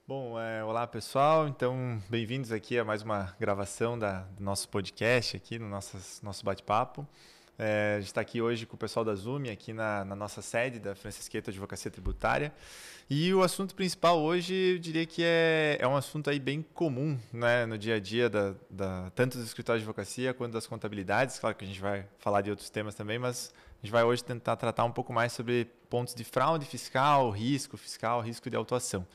Bom, olá pessoal, então bem-vindos aqui a mais uma gravação do nosso podcast aqui, no nosso bate-papo. A gente está aqui hoje com o pessoal da Zumi, aqui na nossa sede da Francisqueto Advocacia Tributária. E o assunto principal hoje, eu diria que é um assunto aí bem comum, né, no dia a dia, tanto dos escritórios de advocacia quanto das contabilidades. Claro que a gente vai falar de outros temas também, mas a gente vai hoje tentar tratar um pouco mais sobre pontos de fraude fiscal, risco de autuação.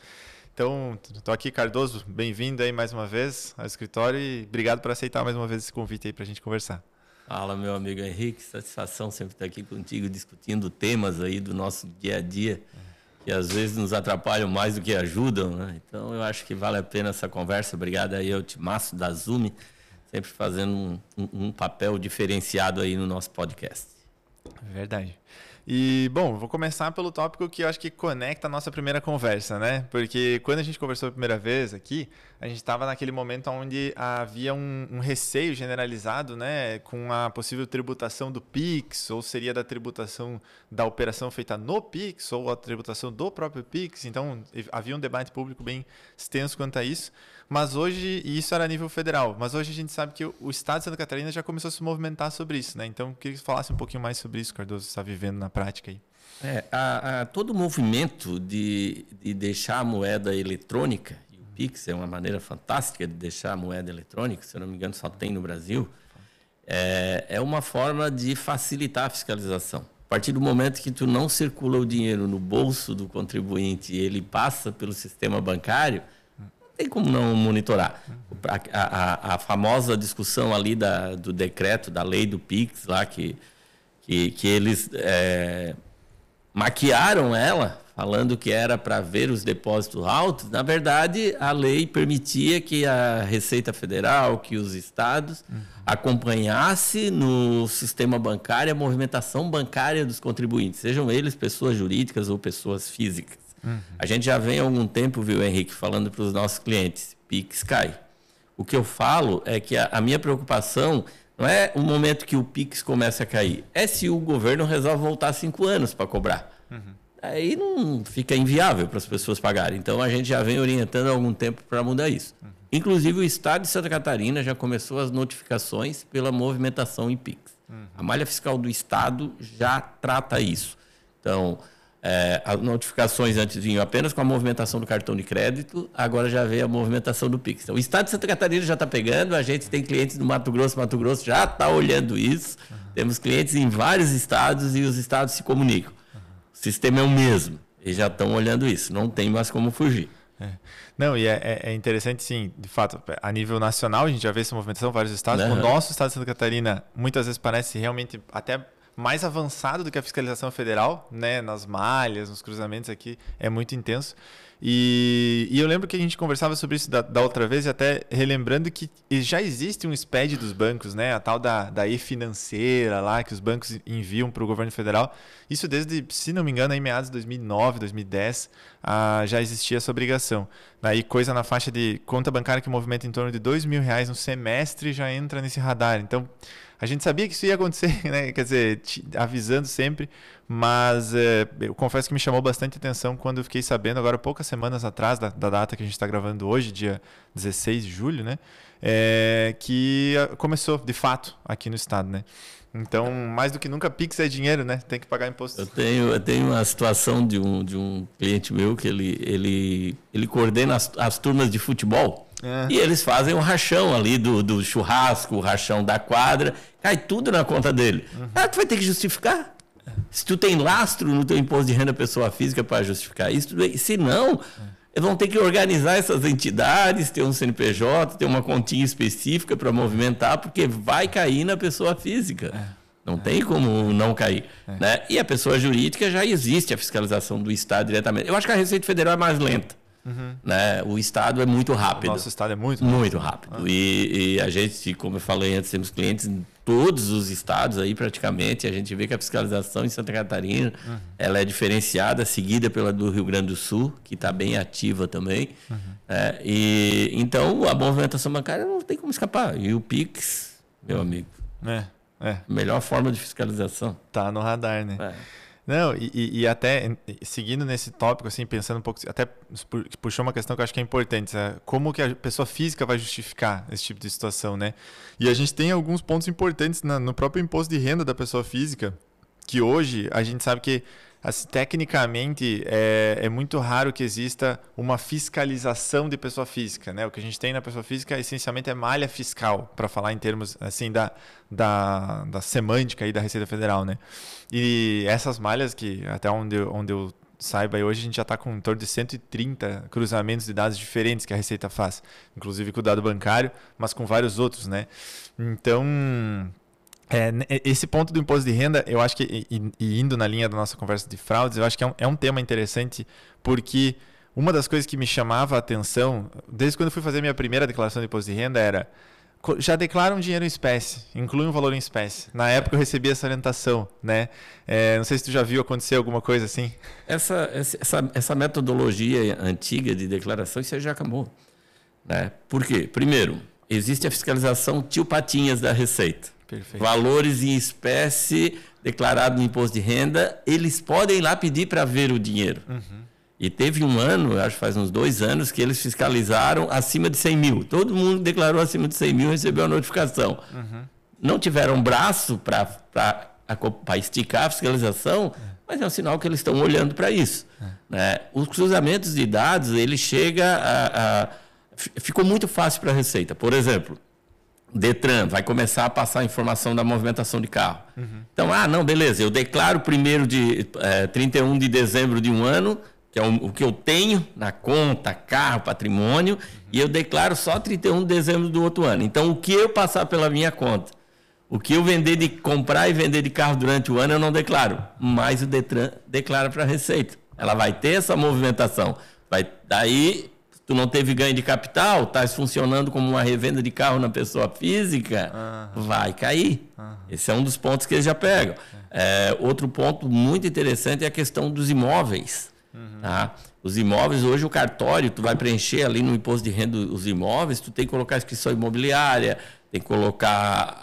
Então, estou aqui, Cardoso, bem-vindo aí mais uma vez ao escritório e obrigado por aceitar mais uma vez esse convite aí para a gente conversar. Fala, meu amigo Henrique, satisfação sempre estar aqui contigo, discutindo temas aí do nosso dia a dia, que às vezes nos atrapalham mais do que ajudam, né? Então, eu acho que vale a pena essa conversa. Obrigado aí ao Timaço da Zumi, sempre fazendo um papel diferenciado aí no nosso podcast. Verdade. E, bom, vou começar pelo tópico que eu acho que conecta a nossa primeira conversa, né? Porque quando a gente conversou a primeira vez aqui, a gente estava naquele momento onde havia um receio generalizado, né? Com a possível tributação do Pix, ou seria da tributação da operação feita no Pix, ou a tributação do próprio Pix. Então, havia um debate público bem extenso quanto a isso. Mas hoje, e isso era a nível federal, mas hoje a gente sabe que o Estado de Santa Catarina já começou a se movimentar sobre isso, né? Então, eu queria que você falasse um pouquinho mais sobre isso, Cardoso, você está vivendo na prática aí. Todo o movimento de deixar a moeda eletrônica, e o Pix é uma maneira fantástica de deixar a moeda eletrônica, se eu não me engano só tem no Brasil, é uma forma de facilitar a fiscalização. A partir do momento que tu não circula o dinheiro no bolso do contribuinte e ele passa pelo sistema bancário, tem como não monitorar. A famosa discussão ali do decreto, da lei do Pix, lá que eles maquiaram ela, falando que era para ver os depósitos altos. Na verdade, a lei permitia que a Receita Federal, que os estados acompanhasse no sistema bancário a movimentação bancária dos contribuintes, sejam eles pessoas jurídicas ou pessoas físicas. A gente já vem há algum tempo, viu, Henrique, falando para os nossos clientes, Pix cai. O que eu falo é que a minha preocupação não é o momento que o Pix começa a cair, é se o governo resolve voltar 5 anos para cobrar. Aí não fica inviável para as pessoas pagarem. Então, a gente já vem orientando há algum tempo para mudar isso. Inclusive, o Estado de Santa Catarina já começou as notificações pela movimentação em Pix. A malha fiscal do Estado já trata isso. Então, as notificações antes vinham apenas com a movimentação do cartão de crédito, agora já veio a movimentação do Pix. Então, o Estado de Santa Catarina já está pegando, a gente tem clientes do Mato Grosso já está olhando isso, temos clientes em vários estados e os estados se comunicam. O sistema é o mesmo, eles já estão olhando isso, não tem mais como fugir. Não, e é interessante, sim, de fato, a nível nacional a gente já vê essa movimentação em vários estados. O nosso estado de Santa Catarina muitas vezes parece realmente até mais avançado do que a fiscalização federal, né? Nas malhas, nos cruzamentos aqui, é muito intenso. E eu lembro que a gente conversava sobre isso da outra vez, até relembrando que já existe um SPED dos bancos, né? A tal da e-financeira lá, que os bancos enviam para o governo federal. Isso desde, se não me engano, em meados de 2009, 2010, já existia essa obrigação. Daí, coisa na faixa de conta bancária que movimenta em torno de R$2.000 no semestre já entra nesse radar. Então, a gente sabia que isso ia acontecer, né? Quer dizer, avisando sempre, mas eu confesso que me chamou bastante atenção quando eu fiquei sabendo, agora poucas semanas atrás da data que a gente está gravando hoje, dia 16 de julho, né? Que começou, de fato, aqui no estado, né? Então, mais do que nunca, Pix é dinheiro, né? Tem que pagar imposto. Eu tenho uma situação de um cliente meu que ele coordena as turmas de futebol. E eles fazem um rachão ali do churrasco, o rachão da quadra, cai tudo na conta dele. Tu vai ter que justificar. Se tu tem lastro no teu imposto de renda pessoa física para justificar isso, se não, eles vão ter que organizar essas entidades, ter um CNPJ, ter uma continha específica para movimentar, porque vai cair na pessoa física. Não tem como não cair. Né? E a pessoa jurídica já existe a fiscalização do Estado diretamente. Eu acho que a Receita Federal é mais lenta. Né? O Estado é muito rápido. O nosso Estado é muito rápido. E a gente, como eu falei antes, temos clientes em todos os estados aí praticamente. A gente vê que a fiscalização em Santa Catarina ela é diferenciada, seguida pela do Rio Grande do Sul, que está bem ativa também. E então a movimentação bancária não tem como escapar. E o Pix, meu amigo, melhor forma de fiscalização. Tá no radar, né? Não, e até seguindo nesse tópico, assim, pensando um pouco, até puxou uma questão que eu acho que é importante, como que a pessoa física vai justificar esse tipo de situação, né? E a gente tem alguns pontos importantes no próprio imposto de renda da pessoa física, que hoje a gente sabe que, assim, tecnicamente, é muito raro que exista uma fiscalização de pessoa física, né? O que a gente tem na pessoa física, essencialmente, é malha fiscal, para falar em termos, assim, da semântica aí da Receita Federal, né? E essas malhas que, até onde eu saiba, hoje a gente já está com em torno de 130 cruzamentos de dados diferentes que a Receita faz, inclusive com o dado bancário, mas com vários outros, né? Então, esse ponto do imposto de renda, eu acho que, e indo na linha da nossa conversa de fraudes, eu acho que é um tema interessante, porque uma das coisas que me chamava a atenção, desde quando eu fui fazer minha primeira declaração de imposto de renda, era: já declaram dinheiro em espécie, inclui um valor em espécie. Na época eu recebi essa orientação, né? Não sei se tu já viu acontecer alguma coisa assim. Essa metodologia antiga de declaração, isso aí já acabou, né? Por quê? Primeiro, existe a fiscalização tio Patinhas da Receita. Perfeito. Valores em espécie declarado no imposto de renda, eles podem ir lá pedir para ver o dinheiro. Uhum. E teve um ano, acho que faz uns 2 anos, que eles fiscalizaram acima de 100 mil. Todo mundo declarou acima de 100 mil e recebeu a notificação. Uhum. Não tiveram braço para esticar a fiscalização, mas é um sinal que eles estão olhando para isso. Né? Os cruzamentos de dados, ele chega ficou muito fácil para a Receita. Por exemplo, Detran vai começar a passar a informação da movimentação de carro. Uhum. Então, não, beleza, eu declaro 31 de dezembro de um ano, que é o que eu tenho na conta, carro, patrimônio, e eu declaro só 31 de dezembro do outro ano. Então, o que eu passar pela minha conta, o que eu comprar e vender de carro durante o ano, eu não declaro. Mas o Detran declara para a Receita. Ela vai ter essa movimentação. Daí, se tu não teve ganho de capital, está funcionando como uma revenda de carro na pessoa física, vai cair. Esse é um dos pontos que eles já pegam. Outro ponto muito interessante é a questão dos imóveis. Tá? Os imóveis, hoje o cartório, tu vai preencher ali no imposto de renda os imóveis, tu tem que colocar a inscrição imobiliária, tem que colocar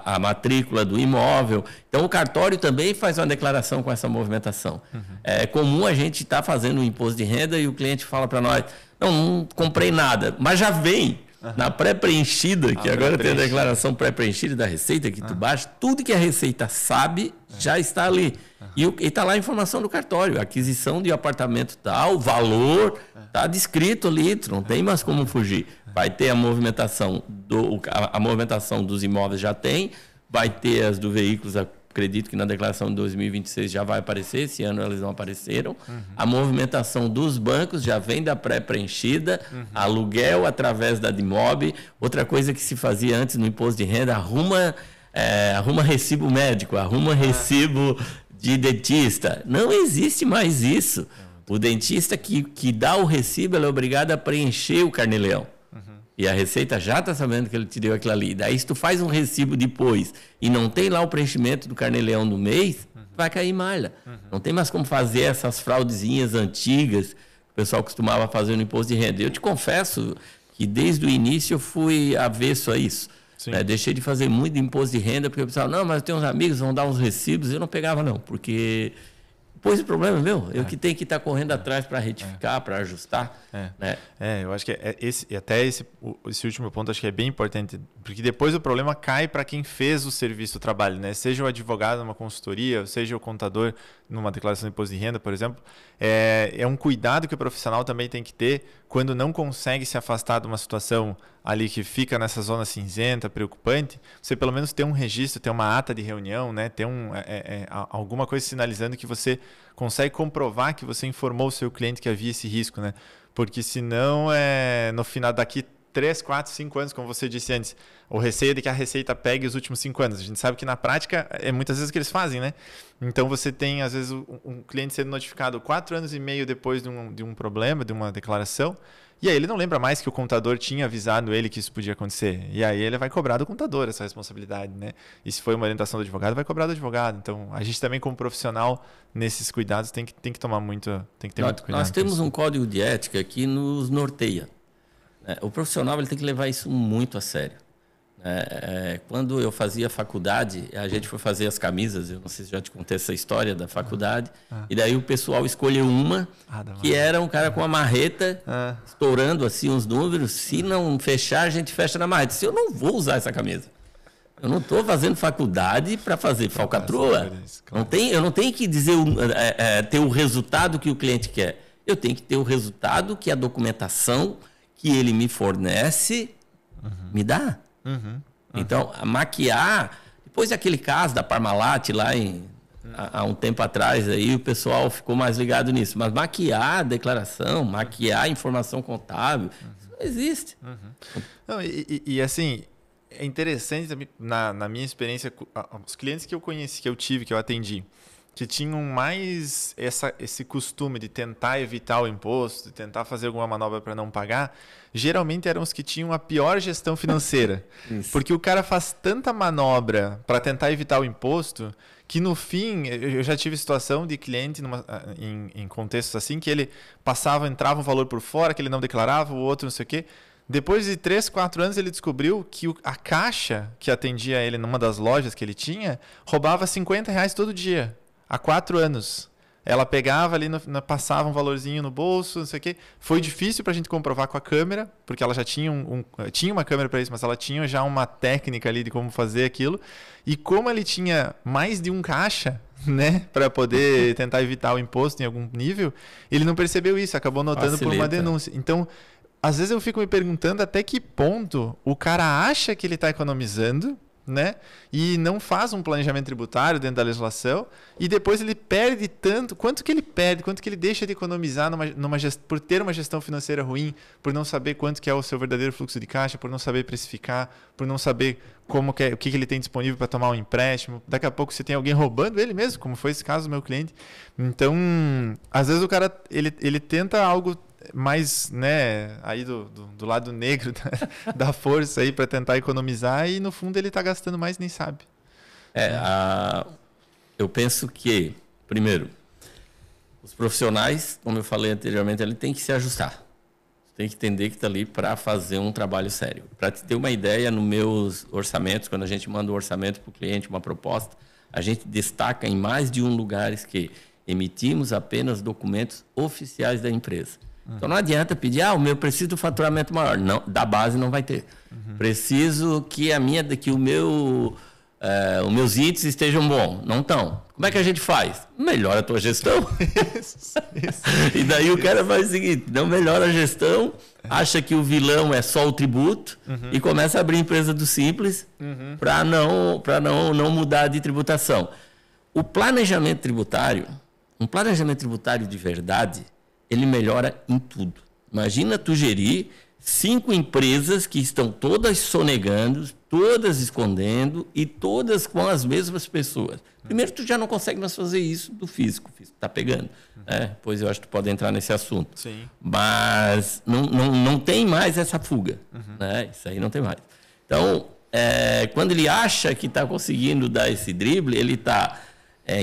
a matrícula do imóvel. Então o cartório também faz uma declaração com essa movimentação. É comum a gente estar fazendo um imposto de renda e o cliente fala para nós: não comprei nada, mas já vem na pré-preenchida, que agora tem a declaração pré-preenchida da Receita, que tu baixa, tudo que a Receita sabe já está ali. E está lá a informação do cartório, aquisição de apartamento tal, valor, está descrito ali, tu não tem mais como fugir. Vai ter a movimentação dos imóveis, já tem, vai ter as do veículos, acredito que na declaração de 2026 já vai aparecer, esse ano eles não apareceram. A movimentação dos bancos já vem da pré-preenchida, aluguel através da DIMOB. Outra coisa que se fazia antes no imposto de renda, arruma recibo médico, arruma recibo de dentista. Não existe mais isso. O dentista que dá o recibo, ele é obrigado a preencher o carnê-leão. E a Receita já está sabendo que ele te deu aquilo ali. Daí, se tu faz um recibo depois e não tem lá o preenchimento do carnê-leão no mês, vai cair malha. Não tem mais como fazer essas fraudezinhas antigas que o pessoal costumava fazer no imposto de renda. Eu te confesso que desde o início eu fui avesso a isso. Deixei de fazer muito imposto de renda, porque eu pensava: não, mas eu tenho uns amigos, vão dar uns recibos. Eu não pegava não, porque pois o problema é meu, eu que tenho que estar correndo atrás para retificar, para ajustar. Né? Eu acho que esse último ponto acho que é bem importante, porque depois o problema cai para quem fez o serviço, o trabalho, né? Seja o advogado numa consultoria, seja o contador numa declaração de imposto de renda, por exemplo. É um cuidado que o profissional também tem que ter quando não consegue se afastar de uma situação ali que fica nessa zona cinzenta, preocupante. Você pelo menos ter um registro, ter uma ata de reunião, né? Ter alguma coisa sinalizando que você consegue comprovar que você informou o seu cliente que havia esse risco, né? Porque senão, no final, daqui 3, 4, 5 anos, como você disse antes, o receio é de que a Receita pegue os últimos 5 anos. A gente sabe que na prática é muitas vezes o que eles fazem, né? Então você tem, às vezes, um cliente sendo notificado 4 anos e meio depois de um problema, de uma declaração, e aí ele não lembra mais que o contador tinha avisado ele que isso podia acontecer. E aí ele vai cobrar do contador essa responsabilidade, né? E se foi uma orientação do advogado, vai cobrar do advogado. Então, a gente também, como profissional, nesses cuidados, tem que tomar muito, tem que ter muito cuidado. Nós temos um código de ética que nos norteia. O profissional ele tem que levar isso muito a sério. Quando eu fazia faculdade, a gente foi fazer as camisas, eu não sei se já te contei essa história da faculdade, e daí o pessoal escolheu uma que era um cara com uma marreta, estourando assim os números, se não fechar, a gente fecha na marreta. Eu não vou usar essa camisa. Eu não estou fazendo faculdade para fazer falcatrua. Eu não tenho que dizer ter o resultado que o cliente quer. Eu tenho que ter o resultado que a documentação que ele me fornece me dá. Então, maquiar, depois daquele caso da Parmalat lá há um tempo atrás, aí o pessoal ficou mais ligado nisso, mas maquiar a declaração, maquiar a informação contábil, isso não existe. Não, e assim, é interessante também, na minha experiência, os clientes que eu conheci, que eu tive, que eu atendi, que tinham mais esse costume de tentar evitar o imposto, de tentar fazer alguma manobra para não pagar, geralmente eram os que tinham a pior gestão financeira. Porque o cara faz tanta manobra para tentar evitar o imposto que no fim, eu já tive situação de cliente em contextos assim, que ele entrava um valor por fora, que ele não declarava, o outro não sei o quê. Depois de 3, 4 anos, ele descobriu que a caixa que atendia ele numa das lojas que ele tinha roubava R$50 todo dia. Há 4 anos. Ela pegava ali, passava um valorzinho no bolso, não sei o quê. Foi difícil para a gente comprovar com a câmera, porque ela já tinha tinha uma câmera para isso, mas ela tinha já uma técnica ali de como fazer aquilo. E como ele tinha mais de um caixa, né, para poder tentar evitar o imposto em algum nível, ele não percebeu isso, acabou notando por uma denúncia. Então, às vezes eu fico me perguntando até que ponto o cara acha que ele está economizando, né? E não faz um planejamento tributário dentro da legislação, e depois ele perde tanto. Quanto que ele perde, quanto que ele deixa de economizar por ter uma gestão financeira ruim, por não saber quanto que é o seu verdadeiro fluxo de caixa, por não saber precificar, por não saber o que ele tem disponível para tomar um empréstimo. Daqui a pouco você tem alguém roubando ele mesmo, como foi esse caso do meu cliente. Então, às vezes o cara ele tenta algo mais, né, aí do lado negro da força aí para tentar economizar, e no fundo ele está gastando mais e nem sabe. Eu penso que, primeiro, os profissionais, como eu falei anteriormente, ele tem que se ajustar. Tem que entender que está ali para fazer um trabalho sério. Para te ter uma ideia, nos meus orçamentos, quando a gente manda um orçamento para o cliente, uma proposta, a gente destaca em mais de um lugar que emitimos apenas documentos oficiais da empresa. Então não adianta pedir, o meu preciso do faturamento maior. Não, da base não vai ter. Preciso que os meus índices estejam bons. Não estão. Como é que a gente faz? Melhora a tua gestão. Isso. E daí o cara faz o seguinte, não melhora a gestão, acha que o vilão é só o tributo e começa a abrir empresa do Simples para não mudar de tributação. Um planejamento tributário de verdade, ele melhora em tudo. Imagina tu gerir 5 empresas que estão todas sonegando, todas escondendo e todas com as mesmas pessoas. Primeiro, tu já não consegue mais fazer isso do físico. O físico está pegando. Pois eu acho que tu pode entrar nesse assunto. Sim. Mas não tem mais essa fuga. Isso aí não tem mais. Então, quando ele acha que está conseguindo dar esse drible, ele está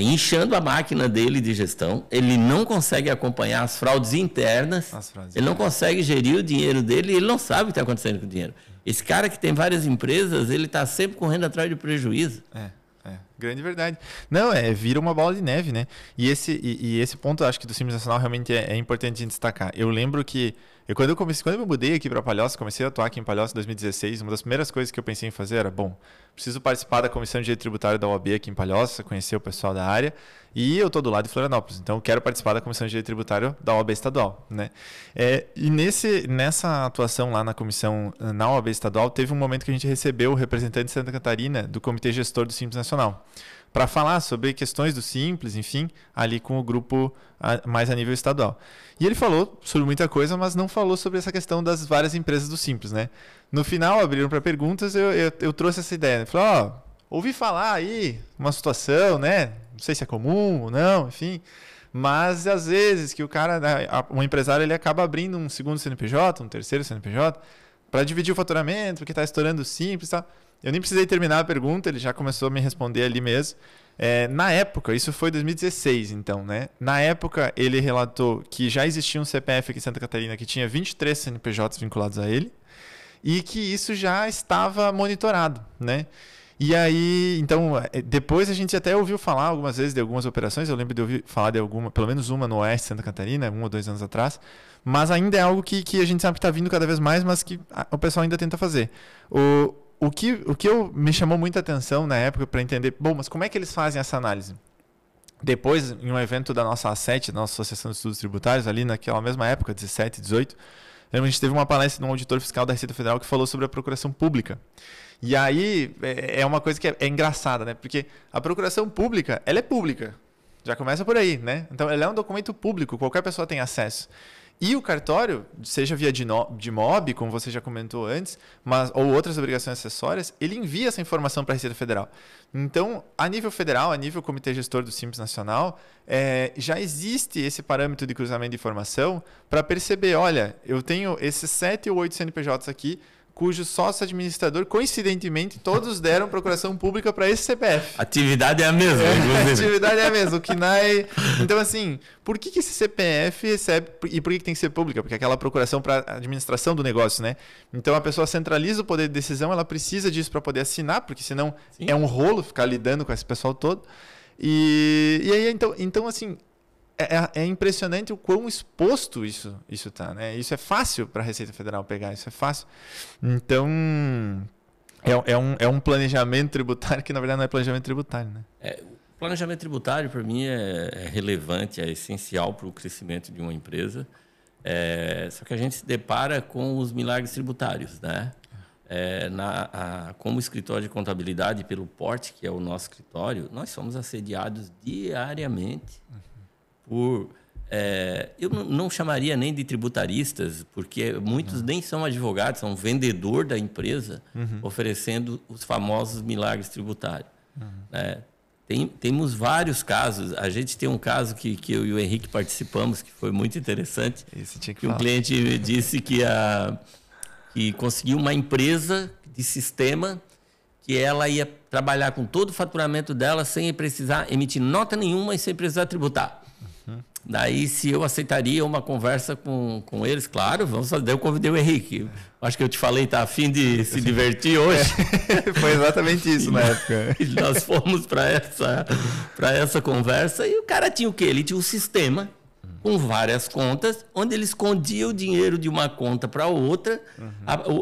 inchando a máquina dele de gestão, ele não consegue acompanhar as fraudes internas, ele não consegue gerir o dinheiro dele, ele não sabe o que está acontecendo com o dinheiro. Esse cara que tem várias empresas, ele está sempre correndo atrás de prejuízo. Grande verdade. Não, vira uma bola de neve, né? E esse ponto, acho que do Simples Nacional realmente é importante a gente destacar. Eu lembro que quando eu me mudei aqui para Palhoça, comecei a atuar aqui em Palhoça em 2016, uma das primeiras coisas que eu pensei em fazer era, preciso participar da Comissão de Direito Tributário da OAB aqui em Palhoça, conhecer o pessoal da área, e eu estou do lado de Florianópolis, então eu quero participar da Comissão de Direito Tributário da OAB Estadual, né? E nessa atuação lá na comissão, na OAB Estadual, teve um momento que a gente recebeu o representante de Santa Catarina do Comitê Gestor do Simples Nacional, para falar sobre questões do Simples, enfim, ali com o grupo mais a nível estadual. E ele falou sobre muita coisa, mas não falou sobre essa questão das várias empresas do Simples, né? No final, abriram para perguntas, eu trouxe essa ideia. Ele falou, ouvi falar aí uma situação, né? Não sei se é comum ou não, enfim, mas às vezes que o cara, um empresário, ele acaba abrindo um segundo CNPJ, um terceiro CNPJ, para dividir o faturamento, porque está estourando o Simples e tal. Eu nem precisei terminar a pergunta, ele já começou a me responder ali mesmo. Na época, isso foi 2016, então, né? Na época, ele relatou que já existia um CPF aqui em Santa Catarina que tinha 23 CNPJs vinculados a ele e que isso já estava monitorado, né? E aí, então, depois a gente até ouviu falar algumas vezes de algumas operações, eu lembro de ouvir falar de alguma, pelo menos uma no Oeste de Santa Catarina, 1 ou 2 anos atrás, mas ainda é algo que a gente sabe que está vindo cada vez mais, mas que o pessoal ainda tenta fazer. O que me chamou muita atenção na época para entender, bom, mas como é que eles fazem essa análise? Depois, em um evento da nossa A7, da nossa Associação de Estudos Tributários, ali naquela mesma época, 17, 18, a gente teve uma palestra de um auditor fiscal da Receita Federal que falou sobre a procuração pública. E aí é uma coisa que é engraçada, né? Porque a procuração pública, ela é pública. Já começa por aí, né? Então, ela é um documento público, qualquer pessoa tem acesso. E o cartório, seja via de MOB, como você já comentou antes, ou outras obrigações acessórias, ele envia essa informação para a Receita Federal. Então, a nível federal, a nível Comitê Gestor do Simples Nacional, já existe esse parâmetro de cruzamento de informação para perceber, olha, eu tenho esses 7 ou 8 CNPJs aqui, cujo sócio administrador, coincidentemente, todos deram procuração pública para esse CPF. A atividade é a mesma, inclusive. A atividade é a mesma, o KNAI... Então, assim, por que esse CPF recebe... E por que tem que ser pública? Porque é aquela procuração para a administração do negócio, né? Então, a pessoa centraliza o poder de decisão, ela precisa disso para poder assinar, porque senão é um rolo ficar lidando com esse pessoal todo. E aí, então assim... É impressionante o quão exposto isso está, né? Isso é fácil para a Receita Federal pegar, isso é fácil. Então, é um planejamento tributário que, na verdade, não é planejamento tributário, né? O planejamento tributário, para mim, é relevante, é essencial para o crescimento de uma empresa. Só que a gente se depara com os milagres tributários, né? Como escritório de contabilidade, pelo porte que é o nosso escritório, nós somos assediados diariamente eu não chamaria nem de tributaristas, porque muitos nem são advogados, são vendedor da empresa, oferecendo os famosos milagres tributários. Temos vários casos. A gente tem um caso que eu e o Henrique participamos, que foi muito interessante. Um cliente disse que conseguiu uma empresa de sistema que ela ia trabalhar com todo o faturamento dela sem precisar emitir nota nenhuma e sem precisar tributar. Daí, se eu aceitaria uma conversa com eles, claro, vamos fazer. Daí eu convidei o Henrique. Acho que eu te falei, tá a fim de se divertir hoje. Foi exatamente isso na época. E nós fomos para essa conversa e o cara tinha o quê? Ele tinha um sistema com várias contas, onde ele escondia o dinheiro de uma conta para outra.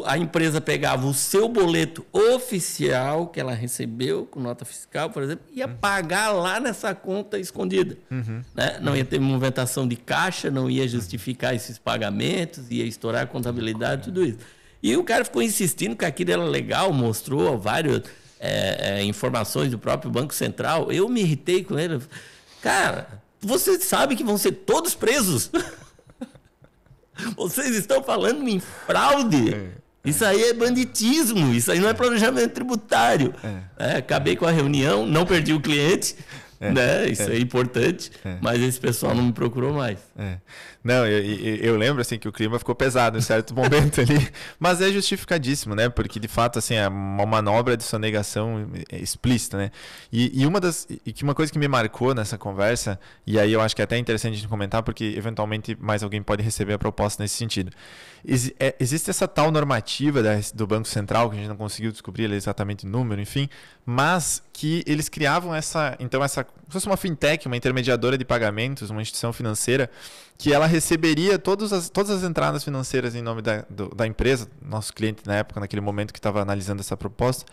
A empresa pegava o seu boleto oficial que ela recebeu com nota fiscal, por exemplo, ia pagar lá nessa conta escondida. Né? Não ia ter movimentação de caixa, não ia justificar esses pagamentos, ia estourar a contabilidade, tudo isso. E o cara ficou insistindo que aquilo era legal, mostrou várias informações do próprio Banco Central. Eu me irritei com ele. Cara, você sabe que vão ser todos presos. Vocês estão falando em fraude. Isso aí é banditismo. Isso aí não é planejamento tributário. Acabei com a reunião, não perdi o cliente. Né? Isso é importante. Mas esse pessoal não me procurou mais. Não, eu lembro assim, que o clima ficou pesado em certo momento ali, mas é justificadíssimo, né? Porque de fato assim, é uma manobra de sonegação explícita, né? E uma coisa que me marcou nessa conversa, e aí eu acho que é até interessante a gente comentar, porque eventualmente mais alguém pode receber a proposta nesse sentido. Existe essa tal normativa do Banco Central, que a gente não conseguiu descobrir exatamente o número, enfim, mas que eles criavam como se fosse uma fintech, uma intermediadora de pagamentos, uma instituição financeira, que ela receberia todas as entradas financeiras em nome da empresa, nosso cliente na época, naquele momento que estava analisando essa proposta.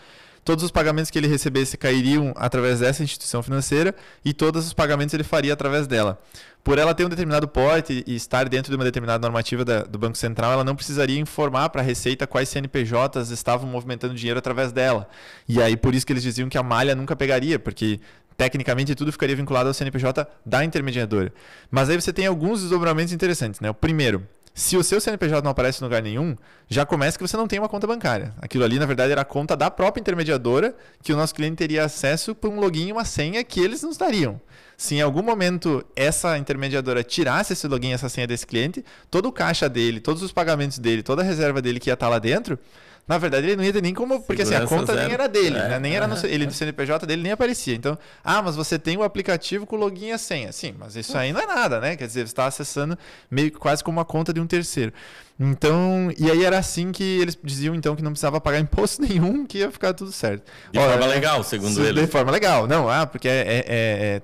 Todos os pagamentos que ele recebesse cairiam através dessa instituição financeira e todos os pagamentos ele faria através dela. Por ela ter um determinado porte e estar dentro de uma determinada normativa do Banco Central, ela não precisaria informar para a Receita quais CNPJs estavam movimentando dinheiro através dela. E aí por isso que eles diziam que a malha nunca pegaria, porque tecnicamente tudo ficaria vinculado ao CNPJ da intermediadora. Mas aí você tem alguns desdobramentos interessantes, né? O primeiro, se o seu CNPJ não aparece em lugar nenhum, já começa que você não tem uma conta bancária. Aquilo ali, na verdade, era a conta da própria intermediadora, que o nosso cliente teria acesso por um login e uma senha que eles nos dariam. Se em algum momento essa intermediadora tirasse esse login e essa senha desse cliente, todo o caixa dele, todos os pagamentos dele, toda a reserva dele que ia estar lá dentro, na verdade ele não ia ter nem como, porque assim, a conta nem era dele, né? Nem era ele do CNPJ dele nem aparecia. Então, mas você tem o aplicativo com o login e a senha. Sim, mas isso aí não é nada, né? Quer dizer, você está acessando meio que quase como uma conta de um terceiro. Então, e aí era assim que eles diziam, então, que não precisava pagar imposto nenhum, que ia ficar tudo certo. De forma legal, segundo eles. De forma legal. Não, porque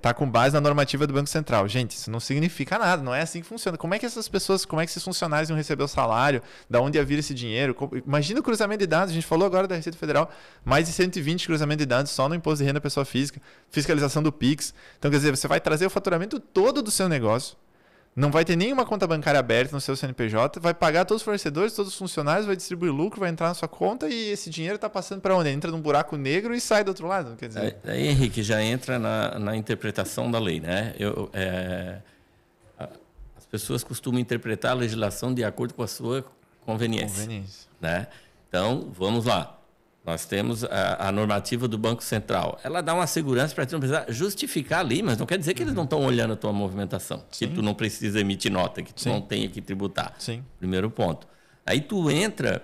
tá com base na normativa do Banco Central. Gente, isso não significa nada, não é assim que funciona. Como é que essas pessoas, como é que esses funcionários iam receber o salário? Da onde ia vir esse dinheiro? Imagina o cruzamento de dados, a gente falou agora da Receita Federal, mais de 120 cruzamentos de dados só no imposto de renda da pessoa física, fiscalização do PIX. Então, quer dizer, você vai trazer o faturamento todo do seu negócio, não vai ter nenhuma conta bancária aberta no seu CNPJ, vai pagar todos os fornecedores, todos os funcionários, vai distribuir lucro, vai entrar na sua conta e esse dinheiro está passando para onde? Entra num buraco negro e sai do outro lado, quer dizer. Aí, Henrique, já entra na interpretação da lei, né? As pessoas costumam interpretar a legislação de acordo com a sua conveniência. Né? Então, vamos lá. Nós temos a normativa do Banco Central. Ela dá uma segurança para tu não precisar justificar ali, mas não quer dizer que eles não estão olhando a tua movimentação. Sim. Que tu não precisa emitir nota, que tu não tenha que tributar. Sim. Primeiro ponto. Aí tu entra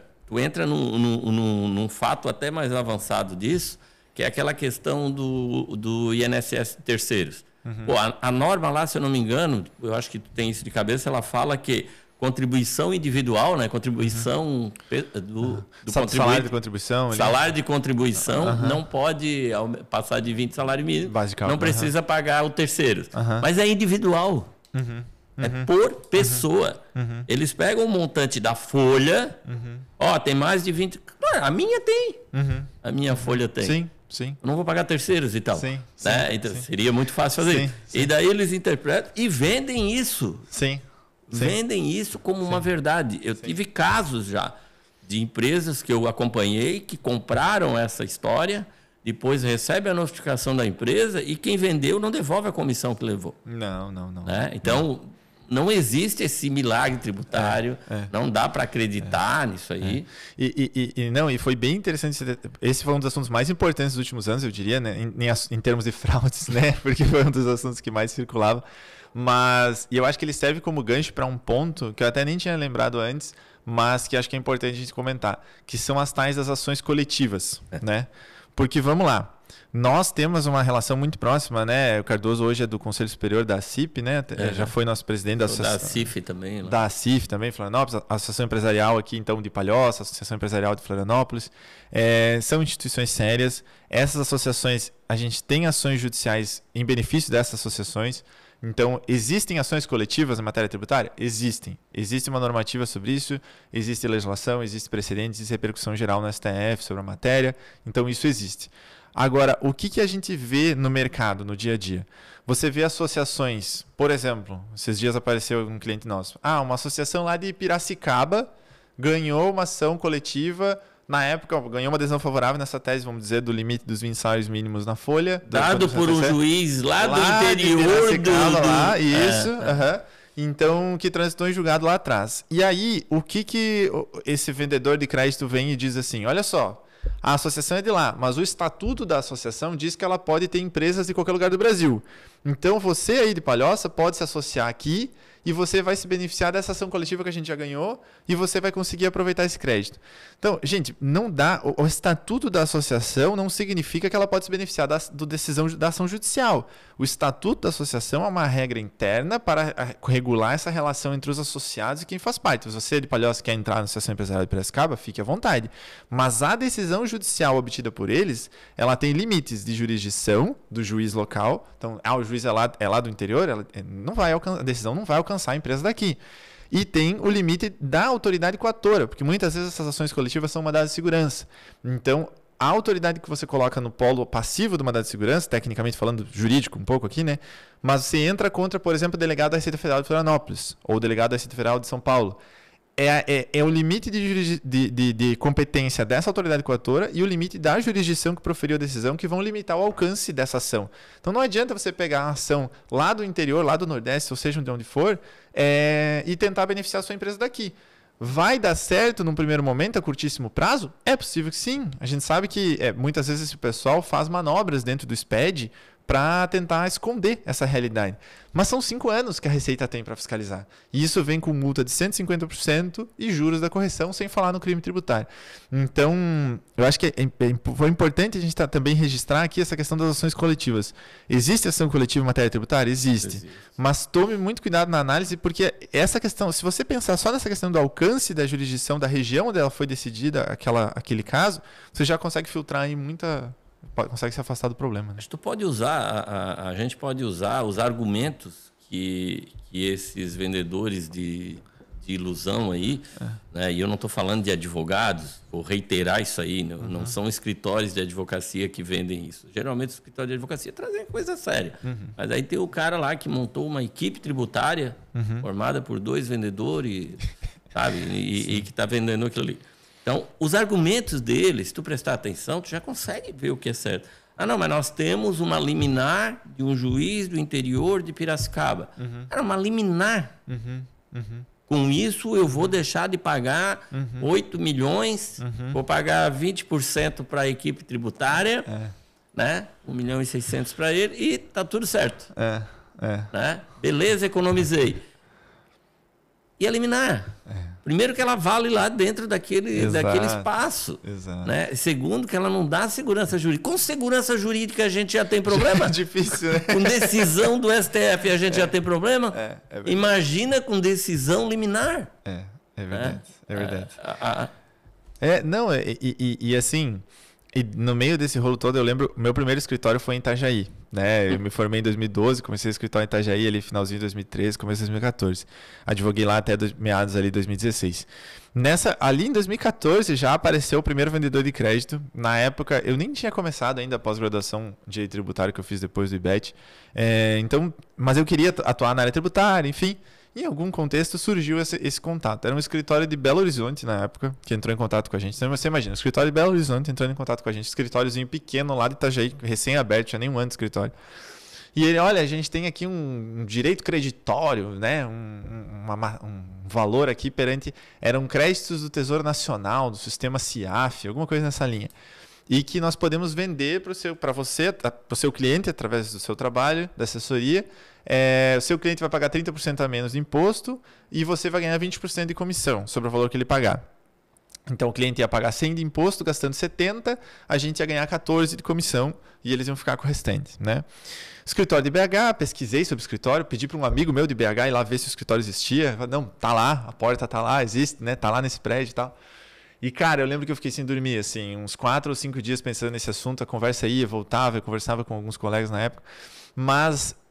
num fato até mais avançado disso, que é aquela questão do INSS terceiros. Pô, a norma lá, se eu não me engano, eu acho que tu tem isso de cabeça, ela fala que contribuição individual, né? Contribuição do salário de contribuição. Salário de contribuição não pode passar de 20 salário mínimo. Basicamente. Não precisa pagar o terceiro. Mas é individual. É por pessoa. Eles pegam o montante da folha. Ó, tem mais de 20. A minha tem. A minha folha tem. Sim. Sim. Eu não vou pagar terceiros e tal. Sim, né? Então, seria muito fácil fazer. E daí eles interpretam e vendem isso. Sim. Vendem isso como uma verdade. Eu tive casos já de empresas que eu acompanhei que compraram essa história, depois recebe a notificação da empresa e quem vendeu não devolve a comissão que levou. Não. Né? Então, não existe esse milagre tributário, não dá para acreditar nisso aí. E foi bem interessante. Esse foi um dos assuntos mais importantes dos últimos anos, eu diria, né? em termos de fraudes, né? Porque foi um dos assuntos que mais circulava. Mas, e eu acho que ele serve como gancho para um ponto que eu até nem tinha lembrado antes, mas que acho que é importante a gente comentar, que são as tais das ações coletivas, né? Porque, vamos lá, nós temos uma relação muito próxima, né? O Cardoso hoje é do Conselho Superior da CIP, né? Já foi nosso presidente da associação. Da CIF também. Lá. Da CIF também, Florianópolis, a Associação Empresarial aqui, então, de Palhoça, a Associação Empresarial de Florianópolis. São instituições sérias. Essas associações, a gente tem ações judiciais em benefício dessas associações. Então, existem ações coletivas na matéria tributária? Existem. Existe uma normativa sobre isso, existe legislação, existe precedentes, existe repercussão geral no STF sobre a matéria. Então, isso existe. Agora, o que a gente vê no mercado, no dia a dia? Você vê associações, por exemplo, esses dias apareceu um cliente nosso. Uma associação lá de Piracicaba ganhou uma ação coletiva. Na época, ganhou uma adesão favorável nessa tese, vamos dizer, do limite dos 20 salários mínimos na folha. Dado por um juiz lá do interior do... Lá, isso. Então, que transitou em julgado lá atrás. E aí, o que esse vendedor de crédito vem e diz assim, olha só, a associação é de lá, mas o estatuto da associação diz que ela pode ter empresas de qualquer lugar do Brasil. Então, você aí de Palhoça pode se associar aqui e você vai se beneficiar dessa ação coletiva que a gente já ganhou e você vai conseguir aproveitar esse crédito. Então, gente, não dá. O estatuto da associação não significa que ela pode se beneficiar da decisão da ação judicial. O estatuto da associação é uma regra interna para regular essa relação entre os associados e quem faz parte. Se você de Palhoça quer entrar na Associação Empresarial de Piracicaba, fique à vontade. Mas a decisão judicial obtida por eles, ela tem limites de jurisdição do juiz local. Então, o juiz é lá do interior, a decisão não vai alcançar a empresa daqui. E tem o limite da autoridade coatora, porque muitas vezes essas ações coletivas são mandados de segurança. Então, a autoridade que você coloca no polo passivo do mandado de segurança, tecnicamente falando jurídico um pouco aqui, né? Mas você entra contra, por exemplo, o delegado da Receita Federal de Florianópolis ou o delegado da Receita Federal de São Paulo. É o limite de competência dessa autoridade coatora e o limite da jurisdição que proferiu a decisão que vão limitar o alcance dessa ação. Então não adianta você pegar a ação lá do interior, lá do Nordeste, ou seja, de onde for, e tentar beneficiar a sua empresa daqui. Vai dar certo num primeiro momento, a curtíssimo prazo? É possível que sim. A gente sabe que muitas vezes esse pessoal faz manobras dentro do SPED para tentar esconder essa realidade. Mas são 5 anos que a Receita tem para fiscalizar. E isso vem com multa de 150% e juros da correção, sem falar no crime tributário. Então, eu acho que foi importante a gente também registrar aqui essa questão das ações coletivas. Existe ação coletiva em matéria tributária? Existe. Mas tome muito cuidado na análise, porque essa questão, se você pensar só nessa questão do alcance da jurisdição, da região onde ela foi decidida aquele caso, você já consegue filtrar aí consegue se afastar do problema. Né? Acho que tu pode usar, a gente pode usar os argumentos que esses vendedores de ilusão aí, né? E eu não estou falando de advogados, vou reiterar isso aí, não são escritórios de advocacia que vendem isso. Geralmente os escritórios de advocacia trazem coisa séria. Mas aí tem o cara lá que montou uma equipe tributária formada por 2 vendedores, sabe? E que está vendendo aquilo ali. Então, os argumentos deles, se tu prestar atenção, tu já consegue ver o que é certo. Ah, não, mas nós temos uma liminar de um juiz do interior de Piracicaba. Era uma liminar. Com isso, eu vou deixar de pagar 8 milhões, vou pagar 20% para a equipe tributária, né? 1.600.000 para ele e tá tudo certo. Né? Beleza, economizei. E a liminar? Primeiro que ela vale lá dentro daquele espaço. Né? Segundo que ela não dá segurança jurídica. Com segurança jurídica a gente já tem problema. É difícil, né? Com decisão do STF a gente já tem problema. Imagina com decisão liminar. É verdade. É verdade. E assim... E no meio desse rolo todo, eu lembro, meu primeiro escritório foi em Itajaí, né? Eu me formei em 2012, comecei a escritório em Itajaí ali finalzinho de 2013, começo de 2014. Advoguei lá até meados ali de 2016. Ali em 2014 já apareceu o primeiro vendedor de crédito. Na época, eu nem tinha começado ainda a pós-graduação de direito tributário que eu fiz depois do IBET. Mas eu queria atuar na área tributária, enfim. Em algum contexto surgiu esse contato. Era um escritório de Belo Horizonte na época, que entrou em contato com a gente. Então você imagina, um escritório de Belo Horizonte entrando em contato com a gente, escritóriozinho pequeno lá de Itajaí, recém-aberto, tinha nem um ano de escritório. E ele, olha, a gente tem aqui um direito creditório, né? Um valor aqui perante... Eram créditos do Tesouro Nacional, do sistema CIAF, alguma coisa nessa linha. E que nós podemos vender para o seu cliente, através do seu trabalho, da assessoria. O seu cliente vai pagar 30% a menos de imposto e você vai ganhar 20% de comissão sobre o valor que ele pagar. Então, o cliente ia pagar 100 de imposto, gastando 70, a gente ia ganhar 14 de comissão e eles iam ficar com o restante, né? Escritório de BH, pesquisei sobre o escritório, pedi para um amigo meu de BH ir lá ver se o escritório existia. Não, tá lá, a porta tá lá, existe, né? Tá lá nesse prédio e tal. E, cara, eu lembro que eu fiquei sem dormir, assim, uns 4 ou 5 dias pensando nesse assunto, a conversa ia, voltava, eu conversava com alguns colegas na época,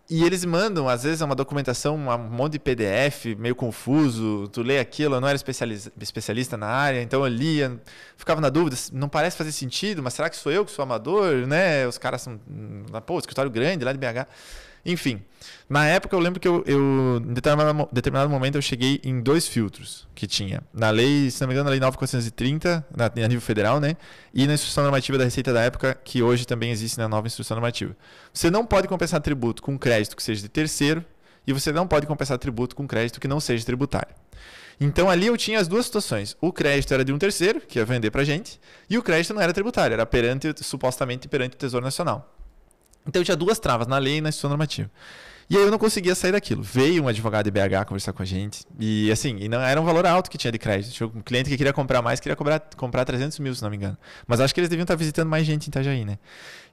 E eles mandam, às vezes, uma documentação, um monte de PDF, meio confuso, tu lê aquilo, eu não era especialista na área, então eu lia, ficava na dúvida, não parece fazer sentido, mas será que sou eu que sou amador, né? Os caras são, escritório grande lá de BH. Enfim, na época eu lembro que em determinado momento eu cheguei em 2 filtros que tinha. Na lei, se não me engano, na lei 9.430, a nível federal, né? E na instrução normativa da Receita da época, que hoje também existe na nova instrução normativa. Você não pode compensar tributo com crédito que seja de terceiro e você não pode compensar tributo com crédito que não seja tributário. Então ali eu tinha as 2 situações. O crédito era de um terceiro, que ia vender pra gente, e o crédito não era tributário, era supostamente perante o Tesouro Nacional. Então eu tinha 2 travas na lei e na instrução normativa. E aí eu não conseguia sair daquilo. Veio um advogado de BH conversar com a gente. E assim, não era um valor alto que tinha de crédito. Tinha um cliente que queria comprar mais, queria comprar 300 mil, se não me engano. Mas acho que eles deviam estar visitando mais gente em Itajaí, né?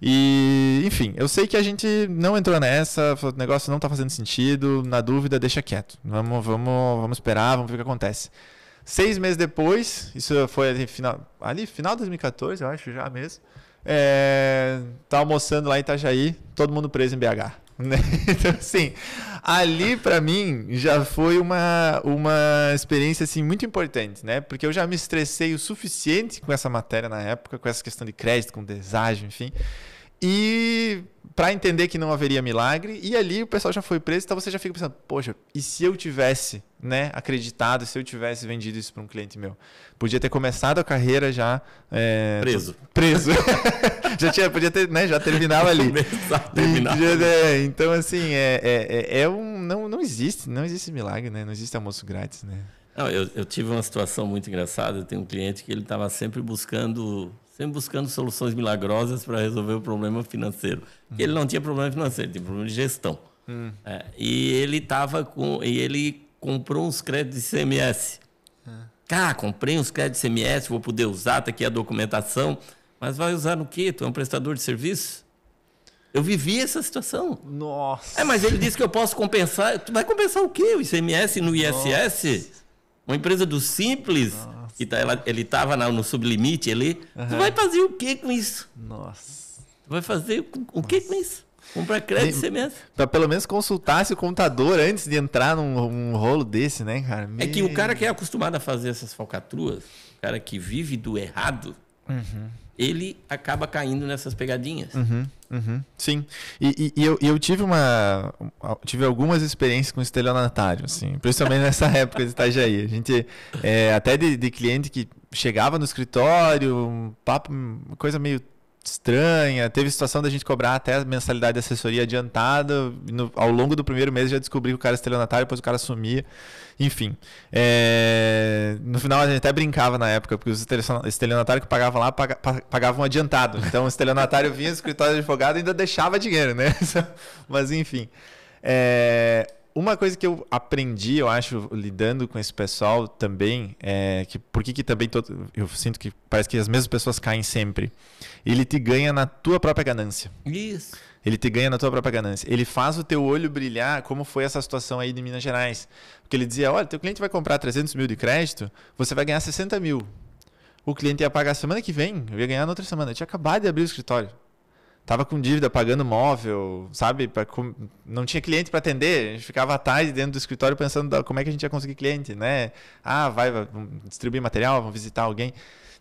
E, enfim, eu sei que a gente não entrou nessa, o negócio não está fazendo sentido. Na dúvida, deixa quieto. Vamos esperar, vamos ver o que acontece. 6 meses depois, isso foi final de 2014, eu acho, já mesmo. Tá almoçando lá em Itajaí, todo mundo preso em BH. Né? Então, assim, ali para mim já foi uma experiência assim, muito importante, né? Porque eu já me estressei o suficiente com essa matéria na época, com essa questão de crédito, com deságio, enfim. E para entender que não haveria milagre, e ali o pessoal já foi preso, então você já fica pensando, poxa, e se eu tivesse, né, acreditado, se eu tivesse vendido isso para um cliente meu? Podia ter começado a carreira já... Preso. Podia ter, né, já terminava ali. Então, assim, não existe milagre, né? Não existe almoço grátis, né? Não, eu tive uma situação muito engraçada. Eu tenho um cliente que ele estava sempre buscando sempre buscando soluções milagrosas para resolver o problema financeiro. Porque ele não tinha problema financeiro, ele tinha problema de gestão. E ele comprou uns créditos de ICMS. Comprei uns créditos de ICMS, vou poder usar, tá aqui a documentação. Mas vai usar no quê? Tu é um prestador de serviço? Eu vivi essa situação. Nossa! Mas ele disse que eu posso compensar. Tu vai compensar o quê? O ICMS no ISS? Nossa. Uma empresa do Simples, que ele estava no sublimite ali. Tu vai fazer o quê com isso? Nossa! Tu vai fazer o quê com isso? Comprar crédito ICMS. Para pelo menos consultar se o contador antes de entrar num rolo desse, né, cara? É que o cara que é acostumado a fazer essas falcatruas, o cara que vive do errado, ele acaba caindo nessas pegadinhas. Sim. E eu tive algumas experiências com estelionatário, assim, principalmente nessa época de Itajaí. A gente, até de cliente que chegava no escritório, um papo, uma coisa meio estranha. Teve situação da gente cobrar até a mensalidade de assessoria adiantada. Ao longo do primeiro mês já descobri que o cara é estelionatário, depois o cara sumia. Enfim. No final a gente até brincava na época, porque os estelionatários que pagavam lá pagavam adiantado. Então o estelionatário vinha no escritório de advogado e ainda deixava dinheiro, né? Mas enfim. Uma coisa que eu aprendi, eu acho, lidando com esse pessoal também, por que também eu sinto que parece que as mesmas pessoas caem sempre. Ele te ganha na tua própria ganância. Isso. Ele te ganha na tua própria ganância. Ele faz o teu olho brilhar, como foi essa situação aí de Minas Gerais. Porque ele dizia, olha, teu cliente vai comprar 300 mil de crédito, você vai ganhar 60 mil. O cliente ia pagar semana que vem, eu ia ganhar na outra semana. Eu tinha acabado de abrir o escritório. Tava com dívida, pagando móvel, sabe? Não tinha cliente para atender. A gente ficava à tarde dentro do escritório pensando como é que a gente ia conseguir cliente, né? Vamos distribuir material, vamos visitar alguém.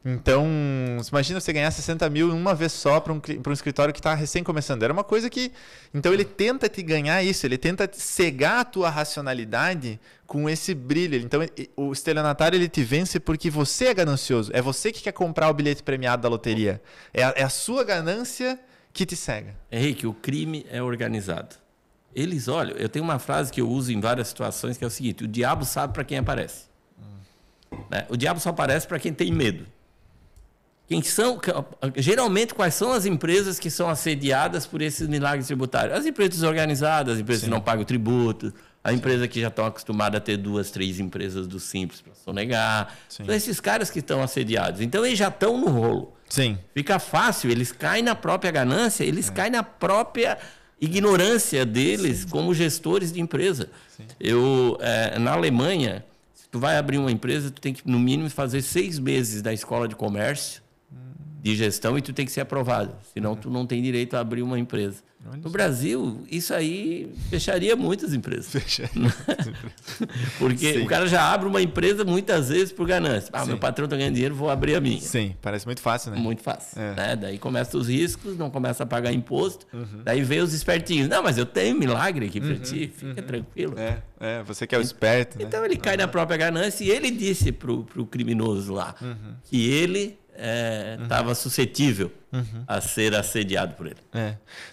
Então, imagina você ganhar 60 mil uma vez só para um escritório que está recém começando. Era uma coisa que... Então, ele tenta te ganhar isso, ele tenta cegar a tua racionalidade com esse brilho. Então, o estelionatário, ele te vence porque você é ganancioso. É você que quer comprar o bilhete premiado da loteria. É a sua ganância que te cega. Henrique, o crime é organizado. Olha, eu tenho uma frase que eu uso em várias situações, que é o seguinte: o diabo sabe para quem aparece. Né? O diabo só aparece para quem tem medo. Geralmente, quais são as empresas que são assediadas por esses milagres tributários? As empresas desorganizadas, as empresas que não pagam tributo, a empresa que já estão acostumadas a ter 2, 3 empresas do Simples para sonegar. São esses caras que estão assediados. Então, eles já estão no rolo. Sim. Fica fácil, eles caem na própria ganância, eles caem na própria ignorância deles como gestores de empresa. Na Alemanha, se tu vai abrir uma empresa, tu tem que, no mínimo, fazer 6 meses da escola de comércio, de gestão, e tu tem que ser aprovado. Senão, tu não tem direito a abrir uma empresa. No Brasil, isso aí fecharia muitas empresas. Porque o cara já abre uma empresa muitas vezes por ganância. Meu patrão está ganhando dinheiro, vou abrir a minha. Sim, parece muito fácil, né? Muito fácil. Né? Daí começam os riscos, não começa a pagar imposto. Daí vem os espertinhos. Não, mas eu tenho milagre aqui para ti, fica tranquilo. Você que é o esperto. Então ele cai na própria ganância, e ele disse pro criminoso lá que ele estava suscetível a ser assediado por ele.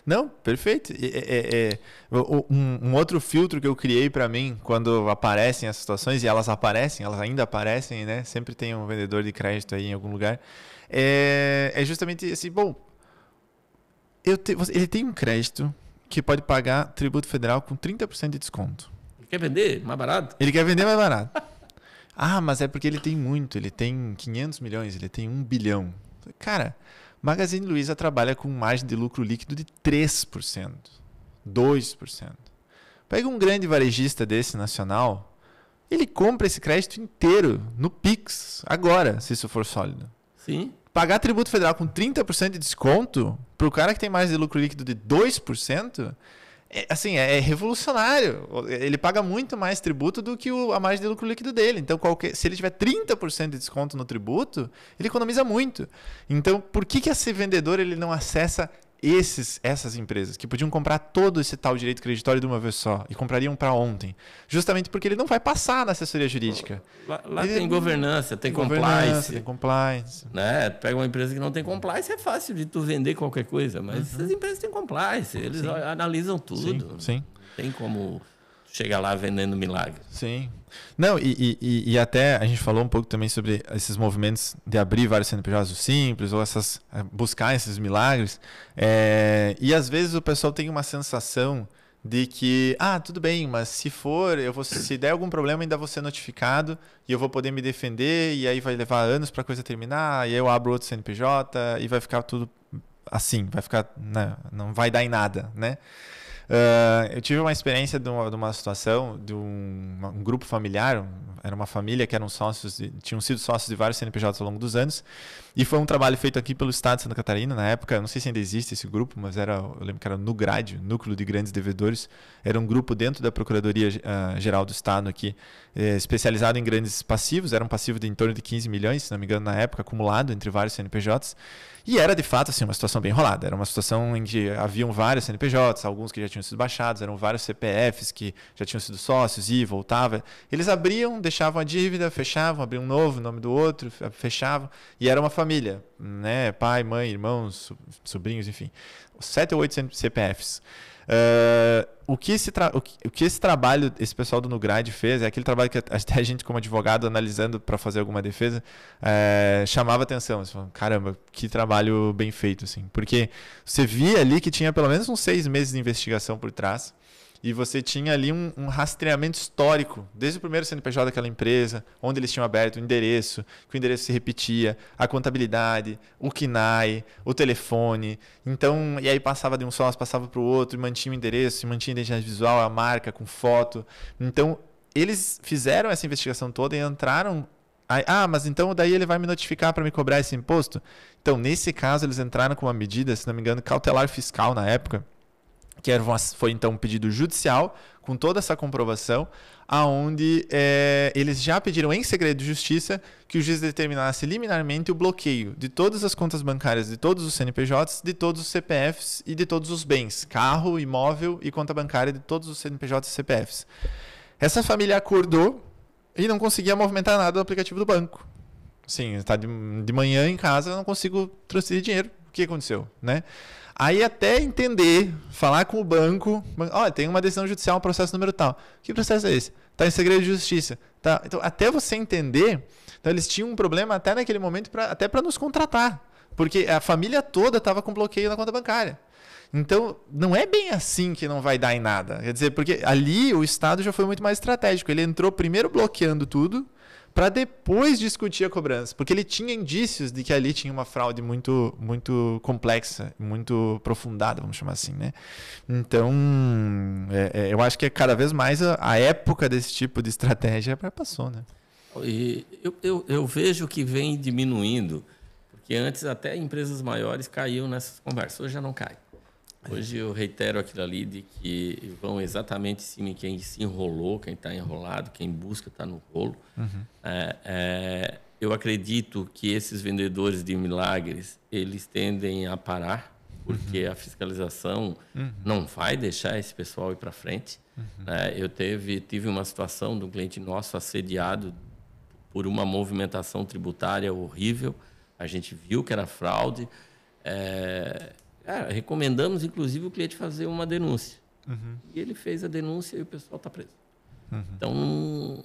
Não, perfeito. Um outro filtro que eu criei para mim quando aparecem essas situações, e elas ainda aparecem, né? Sempre tem um vendedor de crédito aí em algum lugar. É justamente assim, ele tem um crédito que pode pagar tributo federal com 30% de desconto. Ele quer vender mais barato? Ele quer vender mais barato. Mas é porque ele tem muito, ele tem 500 milhões, ele tem 1 bilhão. Cara, Magazine Luiza trabalha com margem de lucro líquido de 3%, 2%. Pega um grande varejista desse nacional, ele compra esse crédito inteiro no Pix, agora, se isso for sólido. Sim. Pagar tributo federal com 30% de desconto para o cara que tem margem de lucro líquido de 2%... é revolucionário. Ele paga muito mais tributo do que a margem de lucro líquido dele. Então, se ele tiver 30% de desconto no tributo, ele economiza muito. Então, por que esse vendedor ele não acessa essas empresas que podiam comprar todo esse tal direito creditório de uma vez só e comprariam para ontem? Justamente porque ele não vai passar na assessoria jurídica. Lá tem governança, tem compliance. Tem compliance. Né? Pega uma empresa que não tem compliance, é fácil de tu vender qualquer coisa. Mas essas empresas têm compliance, eles analisam tudo. Sim. Tem como chega lá vendendo milagre. Sim. Não, e até a gente falou um pouco também sobre esses movimentos de abrir vários CNPJs simples, ou buscar esses milagres. E às vezes o pessoal tem uma sensação de que, tudo bem, mas se der algum problema, ainda vou ser notificado e eu vou poder me defender, e aí vai levar anos para a coisa terminar, e aí eu abro outro CNPJ e vai ficar tudo assim, vai ficar, né, não vai dar em nada, né? Eu tive uma experiência de uma situação de um grupo familiar, era uma família que eram sócios, tinham sido sócios de vários CNPJs ao longo dos anos, e foi um trabalho feito aqui pelo Estado de Santa Catarina, na época, não sei se ainda existe esse grupo, mas eu lembro que era no NUGRAD, Núcleo de Grandes Devedores, era um grupo dentro da Procuradoria Geral do Estado aqui, especializado em grandes passivos, era um passivo de em torno de 15 milhões, se não me engano, na época, acumulado entre vários CNPJs. E era, de fato, assim, uma situação bem enrolada. Era uma situação em que haviam vários CNPJs, alguns que já tinham sido baixados, eram vários CPFs que já tinham sido sócios e voltava. Eles abriam, deixavam a dívida, fechavam, abriam um novo, nome do outro, fechavam. E era uma família, né? Pai, mãe, irmãos, sobrinhos, enfim. 7 ou 8 CPFs. O que esse trabalho, esse pessoal do NUGRAD fez, é aquele trabalho que até a gente, como advogado, analisando para fazer alguma defesa, chamava atenção. Você fala, caramba, que trabalho bem feito, assim. Porque você via ali que tinha pelo menos uns 6 meses de investigação por trás, e você tinha ali um rastreamento histórico, desde o primeiro CNPJ daquela empresa, onde eles tinham aberto o endereço, que o endereço se repetia, a contabilidade, o KNAI, o telefone. Então, e aí passava de um sócio, passava para o outro, e mantinha o endereço, e mantinha a identidade visual, a marca, com foto. Então, eles fizeram essa investigação toda e entraram... mas então daí ele vai me notificar para me cobrar esse imposto? Então, nesse caso, eles entraram com uma medida, se não me engano, cautelar fiscal na época, que foi então um pedido judicial, com toda essa comprovação, aonde eles já pediram em segredo de justiça que o juiz determinasse liminarmente o bloqueio de todas as contas bancárias de todos os CNPJs, de todos os CPFs e de todos os bens, carro, imóvel e conta bancária de todos os CNPJs e CPFs. Essa família acordou e não conseguia movimentar nada do aplicativo do banco. Sim, está de manhã em casa, não consigo transferir dinheiro. O que aconteceu, né? Aí até entender, falar com o banco, tem uma decisão judicial, um processo número tal. Que processo é esse? Está em segredo de justiça. Tá? Então, até você entender, então, eles tinham um problema até naquele momento, até para nos contratar. Porque a família toda estava com bloqueio na conta bancária. Então, não é bem assim que não vai dar em nada. Quer dizer, porque ali o Estado já foi muito mais estratégico. Ele entrou primeiro bloqueando tudo, para depois discutir a cobrança, porque ele tinha indícios de que ali tinha uma fraude muito, muito complexa, muito aprofundada, vamos chamar assim, né? Então, eu acho que cada vez mais a época desse tipo de estratégia passou, né? E eu vejo que vem diminuindo, porque antes até empresas maiores caíam nessas conversas, hoje já não cai. Hoje eu reitero aquilo ali de que vão exatamente em cima de quem se enrolou, quem está enrolado, quem busca está no rolo. Uhum. Eu acredito que esses vendedores de milagres, eles tendem a parar, porque a fiscalização não vai deixar esse pessoal ir para frente. Eu tive uma situação de um cliente nosso assediado por uma movimentação tributária horrível. A gente viu que era fraude. Recomendamos, inclusive, o cliente fazer uma denúncia. E ele fez a denúncia e o pessoal está preso. Então,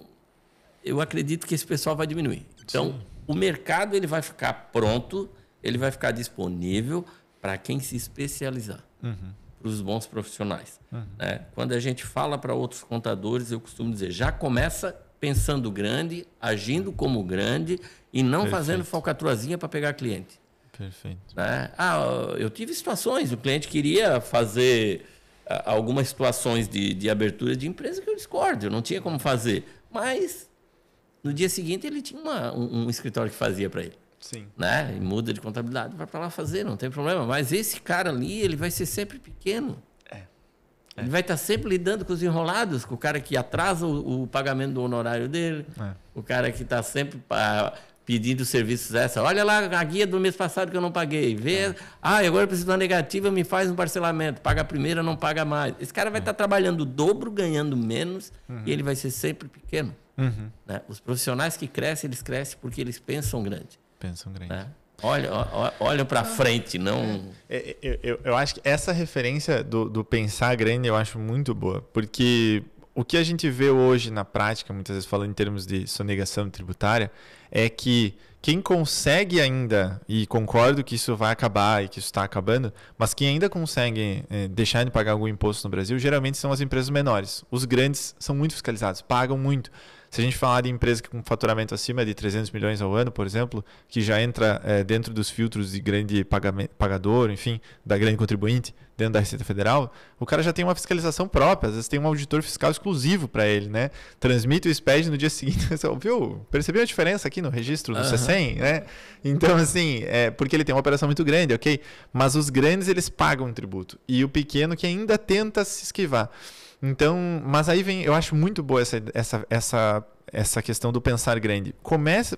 eu acredito que esse pessoal vai diminuir. Então, o mercado ele vai ficar pronto, ele vai ficar disponível para quem se especializar, para os bons profissionais. Né? Quando a gente fala para outros contadores, eu costumo dizer, já começa pensando grande, agindo como grande e não fazendo falcatruazinha para pegar cliente. Perfeito. Né? Eu tive situações, o cliente queria fazer algumas situações de abertura de empresa que eu discordo, eu não tinha como fazer. Mas no dia seguinte ele tinha um escritório que fazia para ele. Sim. Né? E muda de contabilidade, vai para lá fazer, não tem problema. Mas esse cara ali, ele vai ser sempre pequeno. Ele vai estar sempre lidando com os enrolados, com o cara que atrasa o pagamento do honorário dele, o cara que está sempre pedindo serviços extra. Olha lá a guia do mês passado que eu não paguei. Vê, agora eu preciso de uma negativa, me faz um parcelamento. Paga a primeira, não paga mais. Esse cara vai estar trabalhando o dobro, ganhando menos, e ele vai ser sempre pequeno. Né? Os profissionais que crescem, eles crescem porque eles pensam grande. Pensam grande. Né? Olha para frente, não... Eu acho que essa referência do pensar grande eu acho muito boa, porque o que a gente vê hoje na prática, muitas vezes falando em termos de sonegação tributária, é que quem consegue ainda, e concordo que isso vai acabar e que isso está acabando, mas quem ainda consegue deixar de pagar algum imposto no Brasil, geralmente são as empresas menores. Os grandes são muito fiscalizados, pagam muito. Se a gente falar de empresa com faturamento acima de 300 milhões ao ano, por exemplo, que já entra dentro dos filtros de grande pagador, enfim, da grande contribuinte, dentro da Receita Federal, o cara já tem uma fiscalização própria, às vezes tem um auditor fiscal exclusivo para ele, né? Transmite o SPED no dia seguinte, você viu? Percebeu a diferença aqui no registro do CECEM, né? Então, assim, porque ele tem uma operação muito grande, ok? Mas os grandes, eles pagam tributo. E o pequeno que ainda tenta se esquivar. Então, mas aí vem, eu acho muito boa essa questão do pensar grande.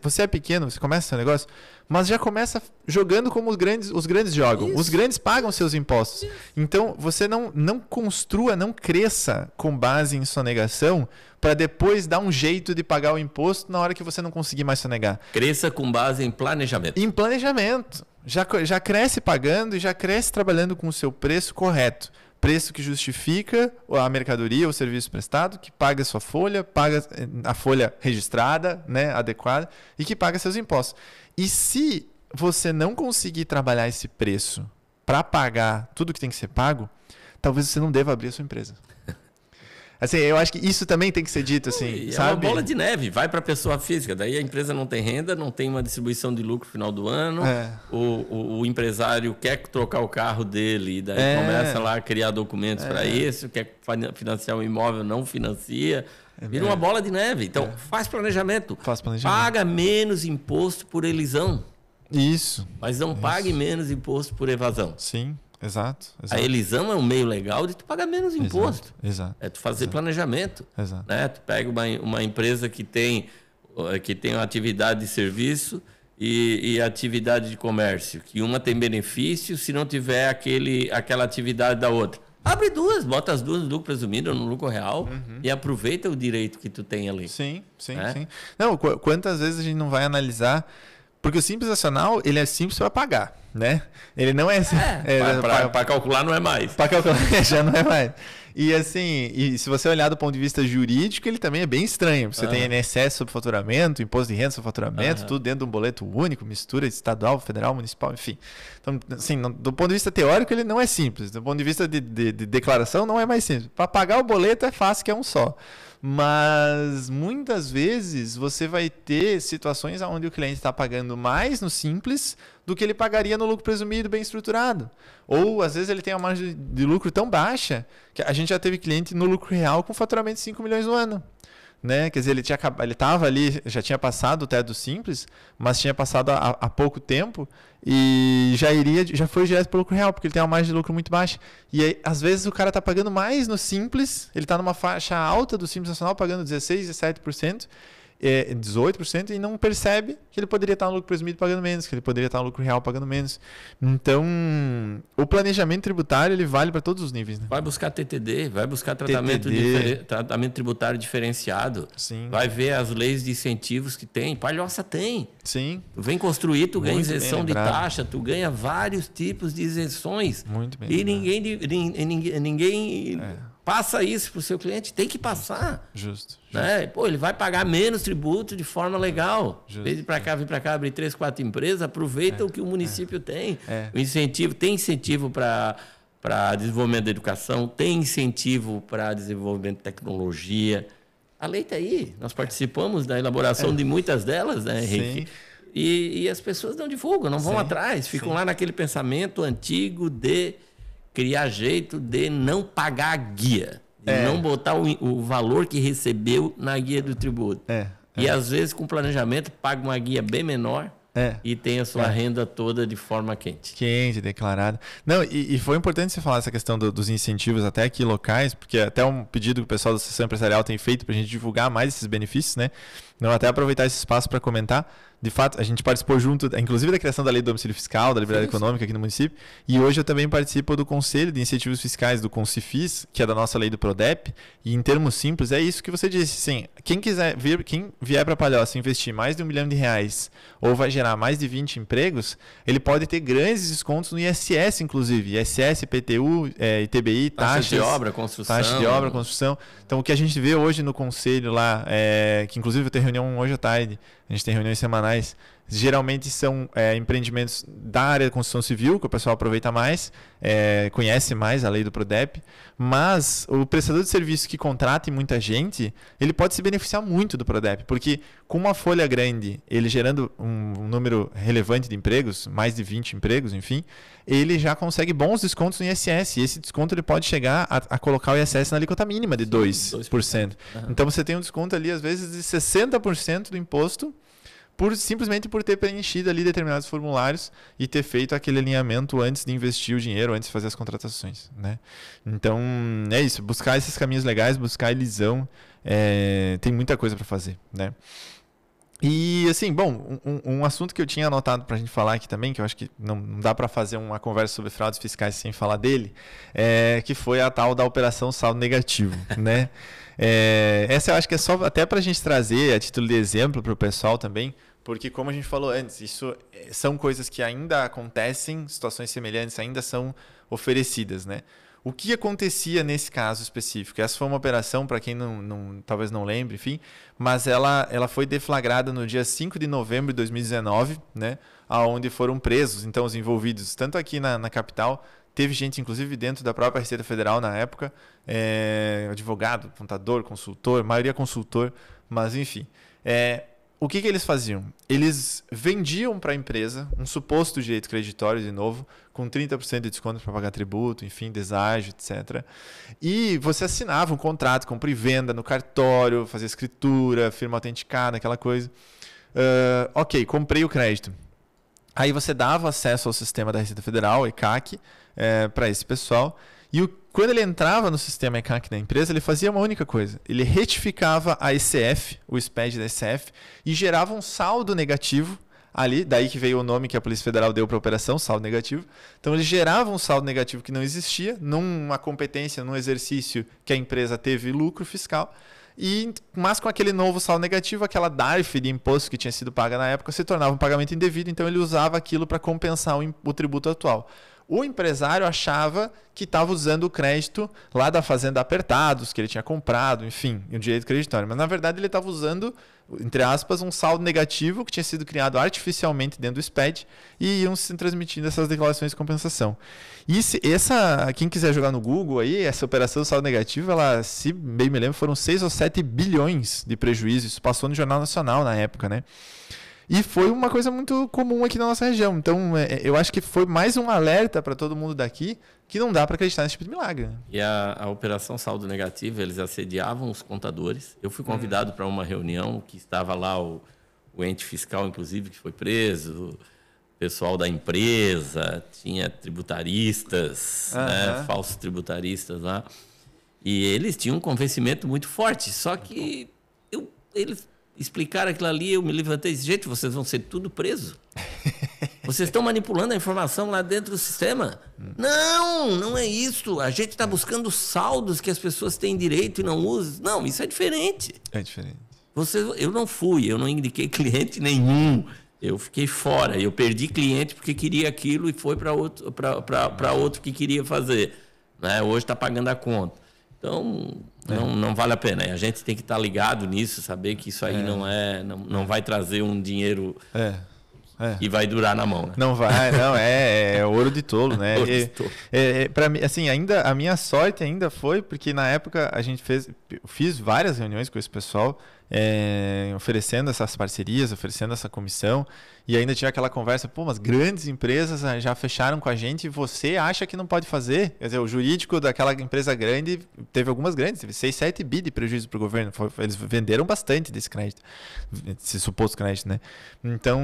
Você é pequeno, você começa seu negócio, mas já começa jogando como os grandes jogam. Isso. Os grandes pagam seus impostos. Isso. Então, você não construa, não cresça com base em sonegação para depois dar um jeito de pagar o imposto na hora que você não conseguir mais sonegar. Cresça com base em planejamento. Em planejamento. Já cresce pagando e já cresce trabalhando com o seu preço correto. Preço que justifica a mercadoria, o serviço prestado, que paga a sua folha, paga a folha registrada, né, adequada, e que paga seus impostos. E se você não conseguir trabalhar esse preço para pagar tudo que tem que ser pago, talvez você não deva abrir a sua empresa. Assim, eu acho que isso também tem que ser dito, assim, sabe? É uma bola de neve, vai para a pessoa física, daí a empresa não tem renda, não tem uma distribuição de lucro no final do ano, o empresário quer trocar o carro dele, e daí começa lá a criar documentos para isso, quer financiar um imóvel, não financia, vira uma bola de neve. Então, faz planejamento. Paga menos imposto por elisão. Isso. Mas não pague menos imposto por evasão. Sim. Exato. A elisão é um meio legal de tu pagar menos imposto. Exato. É tu fazer planejamento. Exato. Né? Tu pega uma empresa que tem uma atividade de serviço e atividade de comércio, que uma tem benefício se não tiver aquela atividade da outra. Abre duas, bota as duas no lucro presumido ou no lucro real e aproveita o direito que tu tem ali. Sim. Não, quantas vezes a gente não vai analisar... Porque o Simples Nacional, ele é simples para pagar, né? Ele não é... Para calcular não é mais. Para calcular já não é mais. E assim, se você olhar do ponto de vista jurídico, ele também é bem estranho. Você tem INSS sobre faturamento, imposto de renda sobre faturamento, tudo dentro de um boleto único, mistura estadual, federal, municipal, enfim. Então, assim, do ponto de vista teórico, ele não é simples. Do ponto de vista de declaração, não é mais simples. Para pagar o boleto é fácil, que é um só. Mas muitas vezes você vai ter situações onde o cliente está pagando mais no simples do que ele pagaria no lucro presumido bem estruturado. Ou às vezes ele tem uma margem de lucro tão baixa que a gente já teve cliente no lucro real com faturamento de 5 milhões no ano. Né? Quer dizer, ele estava ali, já tinha passado o teto do simples, mas tinha passado há pouco tempo e já foi direto para o lucro real, porque ele tem uma margem de lucro muito baixa. E aí, às vezes o cara está pagando mais no simples, ele está numa faixa alta do Simples Nacional, pagando 16%, 17%, 18% e não percebe que ele poderia estar no lucro presumido pagando menos, que ele poderia estar no lucro real pagando menos. Então, o planejamento tributário ele vale para todos os níveis. Né? Vai buscar TTD, vai buscar tratamento tributário diferenciado. Sim. Vai ver as leis de incentivos que tem. Palhoça tem. Sim. Tu vem construir, tu ganha isenção de taxa, tu ganha vários tipos de isenções. Muito bem. E ninguém passa isso para o seu cliente, tem que passar. Justo. Né? Pô, ele vai pagar menos tributo de forma legal. Em vez de vir para cá, abrir 3, 4 empresas, aproveita o que o município tem. O incentivo, tem incentivo para desenvolvimento da educação, tem incentivo para desenvolvimento de tecnologia. A lei está aí. Nós participamos da elaboração de muitas delas, né, Henrique? Sim. E as pessoas não divulgam, não vão atrás, ficam lá naquele pensamento antigo de criar jeito de não pagar a guia, de não botar o valor que recebeu na guia do tributo. E às vezes com planejamento paga uma guia bem menor e tem a sua renda toda de forma quente. Quente, declarada. Não, e foi importante você falar essa questão dos incentivos até aqui locais, porque até um pedido que o pessoal da Associação Empresarial tem feito para a gente divulgar mais esses benefícios, né? Não, até aproveitar esse espaço para comentar. De fato, a gente participou junto, inclusive da criação da Lei do Domicílio Fiscal, da Liberdade Econômica aqui no município. E hoje eu também participo do Conselho de Incentivos Fiscais do CONCIFIS, que é da nossa lei do PRODEP. E em termos simples, é isso que você disse. Sim, quem vier para Palhoça investir mais de R$1 milhão ou vai gerar mais de 20 empregos, ele pode ter grandes descontos no ISS, inclusive. ISS, IPTU, ITBI, taxas de obra, construção. Taxa de obra, construção. Então, o que a gente vê hoje no Conselho lá, que inclusive eu tenho reunião hoje à tarde, a gente tem reuniões semanais, geralmente são empreendimentos da área da construção civil, que o pessoal aproveita mais, conhece mais a lei do PRODEP, mas o prestador de serviço que contrata muita gente, ele pode se beneficiar muito do PRODEP, porque com uma folha grande, ele gerando um número relevante de empregos, mais de 20 empregos, enfim, ele já consegue bons descontos no ISS, e esse desconto ele pode chegar a colocar o ISS na alíquota mínima de 2%. Uhum. Então você tem um desconto ali, às vezes, de 60% do imposto, simplesmente por ter preenchido ali determinados formulários e ter feito aquele alinhamento antes de investir o dinheiro, antes de fazer as contratações, né? Então, é isso. Buscar esses caminhos legais, buscar a elisão, tem muita coisa para fazer, né? E, assim, bom, um assunto que eu tinha anotado para a gente falar aqui também, que eu acho que não dá para fazer uma conversa sobre fraudes fiscais sem falar dele, que foi a tal da operação saldo negativo, né? Essa eu acho que é só até para a gente trazer a título de exemplo para o pessoal também, porque como a gente falou antes, isso são coisas que ainda acontecem, situações semelhantes ainda são oferecidas, né? O que acontecia nesse caso específico? Essa foi uma operação, para quem talvez não lembre, enfim, mas ela foi deflagrada no dia 5 de novembro de 2019, né, onde foram presos, então, os envolvidos, tanto aqui na capital. Teve gente, inclusive, dentro da própria Receita Federal na época, advogado, contador, consultor, maioria consultor, mas enfim. O que eles faziam? Eles vendiam para a empresa um suposto direito creditório, de novo, com 30% de desconto para pagar tributo, enfim, deságio, etc. E você assinava um contrato, compra e venda no cartório, fazia escritura, firma autenticada, aquela coisa. Ok, comprei o crédito. Aí você dava acesso ao sistema da Receita Federal, ECAC, para esse pessoal. E quando ele entrava no sistema ECAC da empresa, ele fazia uma única coisa. Ele retificava a ECF, o SPED da ECF, e gerava um saldo negativo ali. Daí que veio o nome que a Polícia Federal deu para a operação, saldo negativo. Então, ele gerava um saldo negativo que não existia, numa competência, num exercício que a empresa teve lucro fiscal. Mas com aquele novo saldo negativo, aquela DARF de imposto que tinha sido paga na época se tornava um pagamento indevido, então ele usava aquilo para compensar o tributo atual. O empresário achava que estava usando o crédito lá da Fazenda Apertados, que ele tinha comprado, enfim, o direito creditório. Mas, na verdade, ele estava usando, entre aspas, um saldo negativo que tinha sido criado artificialmente dentro do SPED e iam se transmitindo essas declarações de compensação. E quem quiser jogar no Google aí, essa operação do saldo negativo, ela, se bem me lembro, foram 6 ou 7 bilhões de prejuízo. Isso passou no Jornal Nacional na época, né? E foi uma coisa muito comum aqui na nossa região. Então, eu acho que foi mais um alerta para todo mundo daqui que não dá para acreditar nesse tipo de milagre. E a operação saldo negativo, eles assediavam os contadores. Eu fui convidado para uma reunião que estava lá o ente fiscal, inclusive, que foi preso, o pessoal da empresa, tinha tributaristas, né, falsos tributaristas lá. E eles tinham um convencimento muito forte. Só que eles explicaram aquilo ali, eu me levantei e disse, gente, vocês vão ser tudo presos. Vocês estão manipulando a informação lá dentro do sistema? Não é isso. A gente está buscando saldos que as pessoas têm direito e não usam. Não, isso é diferente. É diferente. Eu não indiquei cliente nenhum. Eu fiquei fora. Eu perdi cliente porque queria aquilo e foi para outro que queria fazer. Né? Hoje está pagando a conta. Então, não vale a pena. A gente tem que estar ligado nisso, saber que isso aí não vai trazer um dinheiro e vai durar na mão. Né? Não vai, não. É ouro de tolo, né? Para mim, assim, a minha sorte ainda foi porque na época fiz várias reuniões com esse pessoal, oferecendo essas parcerias, oferecendo essa comissão, e ainda tinha aquela conversa, mas grandes empresas já fecharam com a gente e você acha que não pode fazer? Quer dizer, o jurídico daquela empresa grande, teve algumas grandes, teve 6, 7 bi de prejuízo para o governo, eles venderam bastante desse crédito, esse suposto crédito, né? Então,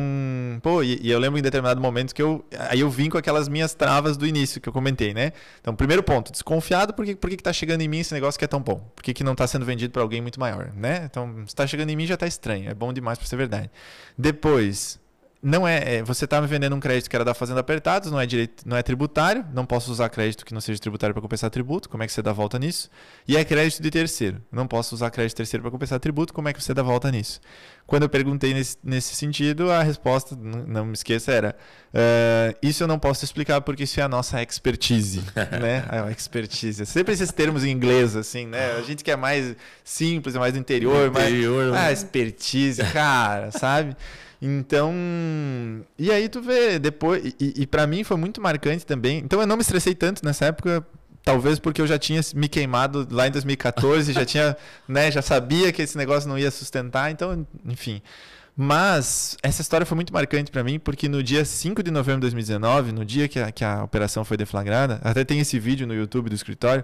e eu lembro em determinado momento que eu vim com aquelas minhas travas do início que eu comentei, né? Então, primeiro ponto, desconfiado, por que está chegando em mim esse negócio que é tão bom? Por que não está sendo vendido para alguém muito maior, né? Então, Se tá chegando em mim, já tá estranho. É bom demais para ser verdade. Depois, não você tá me vendendo um crédito que era da Fazenda Apertados, não é tributário, não posso usar crédito que não seja tributário para compensar tributo, como é que você dá volta nisso? E é crédito de terceiro, não posso usar crédito de terceiro para compensar tributo, como é que você dá volta nisso? Quando eu perguntei nesse sentido, a resposta, não me esqueça, era isso eu não posso explicar porque isso é a nossa expertise, né? A expertise. Sempre esses termos em inglês, assim, né? A gente que é mais simples, é mais do interior, expertise, cara, sabe? Então, e aí tu vê depois, e para mim foi muito marcante também. Então eu não me estressei tanto nessa época, talvez porque eu já tinha me queimado lá em 2014, já tinha, né, já sabia que esse negócio não ia sustentar, então, enfim. Mas essa história foi muito marcante para mim, porque no dia 5 de novembro de 2019, no dia que a operação foi deflagrada, até tem esse vídeo no YouTube do escritório,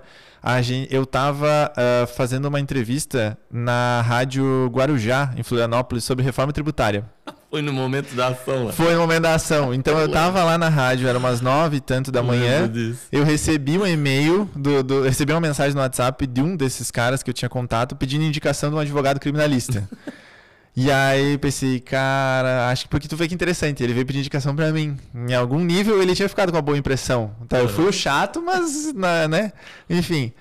eu estava fazendo uma entrevista na Rádio Guarujá, em Florianópolis, sobre reforma tributária. Foi no momento da ação, né? Foi no momento da ação. Então eu tava lá na rádio, era umas 9 e tanto da manhã. Eu recebi um e-mail, recebi uma mensagem no WhatsApp de um desses caras que eu tinha contato, pedindo indicação de um advogado criminalista. E aí pensei, cara, acho que porque tu vê que interessante, ele veio pedir indicação pra mim. Em algum nível ele tinha ficado com uma boa impressão. Então, eu fui o chato, mas, né? Enfim.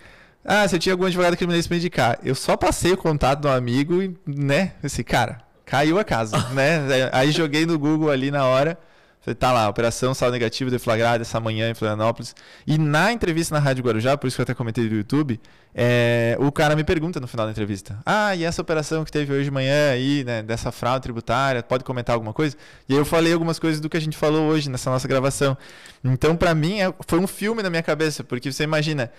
Se eu tinha algum advogado criminalista pra indicar. Eu só passei o contato do amigo e, né? Esse cara. Caiu a casa, né? Aí joguei no Google ali na hora. Falei, tá lá, operação saldo negativo deflagrada essa manhã em Florianópolis. E na entrevista na Rádio Guarujá, por isso que eu até comentei do YouTube, o cara me pergunta no final da entrevista: e essa operação que teve hoje de manhã aí, né, dessa fraude tributária, pode comentar alguma coisa? E aí eu falei algumas coisas do que a gente falou hoje nessa nossa gravação. Então, pra mim, foi um filme na minha cabeça, porque você imagina,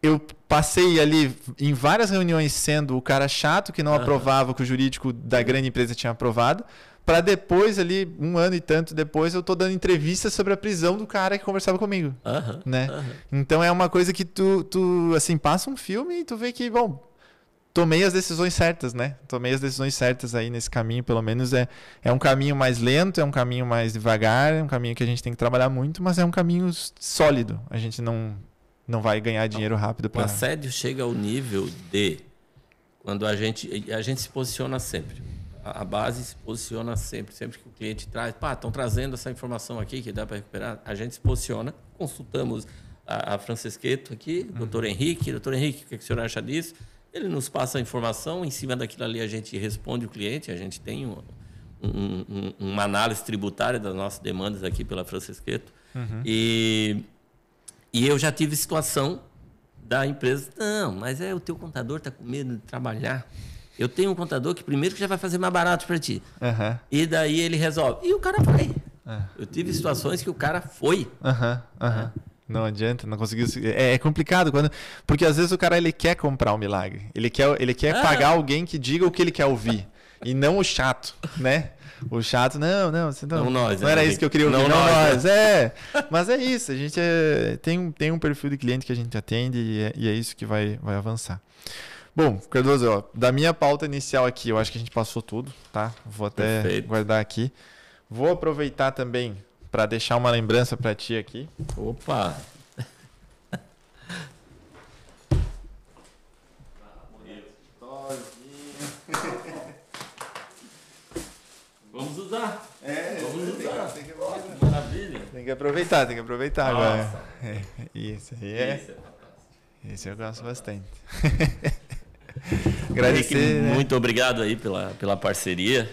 eu passei ali em várias reuniões sendo o cara chato que não aprovava o que o jurídico da grande empresa tinha aprovado, para depois ali, um ano e tanto depois, eu tô dando entrevistas sobre a prisão do cara que conversava comigo, né? Então é uma coisa que tu assim, passa um filme e tu vê que, bom, tomei as decisões certas, né? Tomei as decisões certas aí nesse caminho, pelo menos é um caminho mais lento, é um caminho mais devagar, é um caminho que a gente tem que trabalhar muito, mas é um caminho sólido. A gente não vai ganhar dinheiro rápido. O assédio chega ao nível de quando a gente se posiciona sempre. A base se posiciona sempre que o cliente traz, estão trazendo essa informação aqui que dá para recuperar, a gente se posiciona, consultamos a Francesqueto aqui, doutor Henrique, o que o senhor acha disso? Ele nos passa a informação, em cima daquilo ali a gente responde o cliente, a gente tem uma análise tributária das nossas demandas aqui pela Francesqueto. E eu já tive situação da empresa, não, mas o teu contador está com medo de trabalhar. Eu tenho um contador que primeiro que já vai fazer mais barato para ti. E daí ele resolve. E o cara vai. Eu tive situações que o cara foi. Não adianta, não conseguiu. É complicado, porque às vezes o cara ele quer comprar um milagre. Ele quer pagar alguém que diga o que ele quer ouvir. E não o chato, né? O chato, não era isso que eu queria ouvir, não nós. Mas é isso, a gente tem um perfil de cliente que a gente atende e é isso que vai avançar. Bom, Cardoso, da minha pauta inicial aqui, eu acho que a gente passou tudo, tá? Vou até guardar aqui. Vou aproveitar também para deixar uma lembrança para ti aqui. Opa! Vamos usar. Vamos usar. Tem que aproveitar. Maravilha. Tem que aproveitar agora. Isso aí Isso eu gosto bastante. Agradecer, Henrique, muito obrigado aí pela parceria.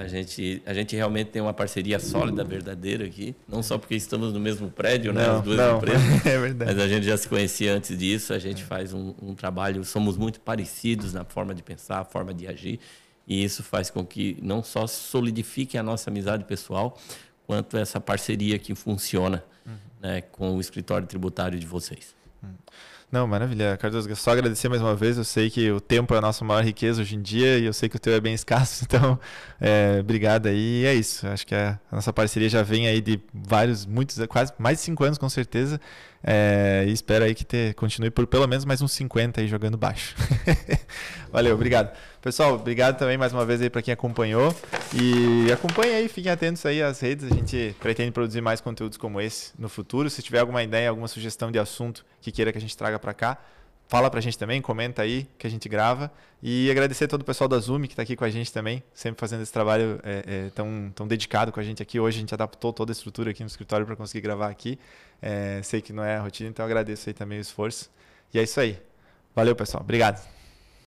A gente realmente tem uma parceria sólida, verdadeira aqui. Não só porque estamos no mesmo prédio, né? As duas empresas. É verdade. Mas a gente já se conhecia antes disso. A gente faz um trabalho, somos muito parecidos na forma de pensar, forma de agir. E isso faz com que não só solidifique a nossa amizade pessoal, quanto essa parceria que funciona, né, com o escritório tributário de vocês. Não, maravilha. Cardoso, só agradecer mais uma vez. Eu sei que o tempo é a nossa maior riqueza hoje em dia e eu sei que o teu é bem escasso. Então, obrigado aí. E é isso. Acho que a nossa parceria já vem aí de quase mais de 5 anos, com certeza. E espero aí que continue por pelo menos mais uns 50 aí jogando baixo. Valeu, obrigado. Pessoal, obrigado também mais uma vez aí para quem acompanhou. E acompanhe aí, fiquem atentos aí às redes. A gente pretende produzir mais conteúdos como esse no futuro. Se tiver alguma ideia, alguma sugestão de assunto que queira que a gente traga para cá, fala pra gente também, comenta aí que a gente grava. E agradecer a todo o pessoal da Zoom que está aqui com a gente também, sempre fazendo esse trabalho tão dedicado com a gente aqui. Hoje a gente adaptou toda a estrutura aqui no escritório para conseguir gravar aqui. Sei que não é a rotina, então agradeço aí também o esforço. E é isso aí. Valeu, pessoal. Obrigado.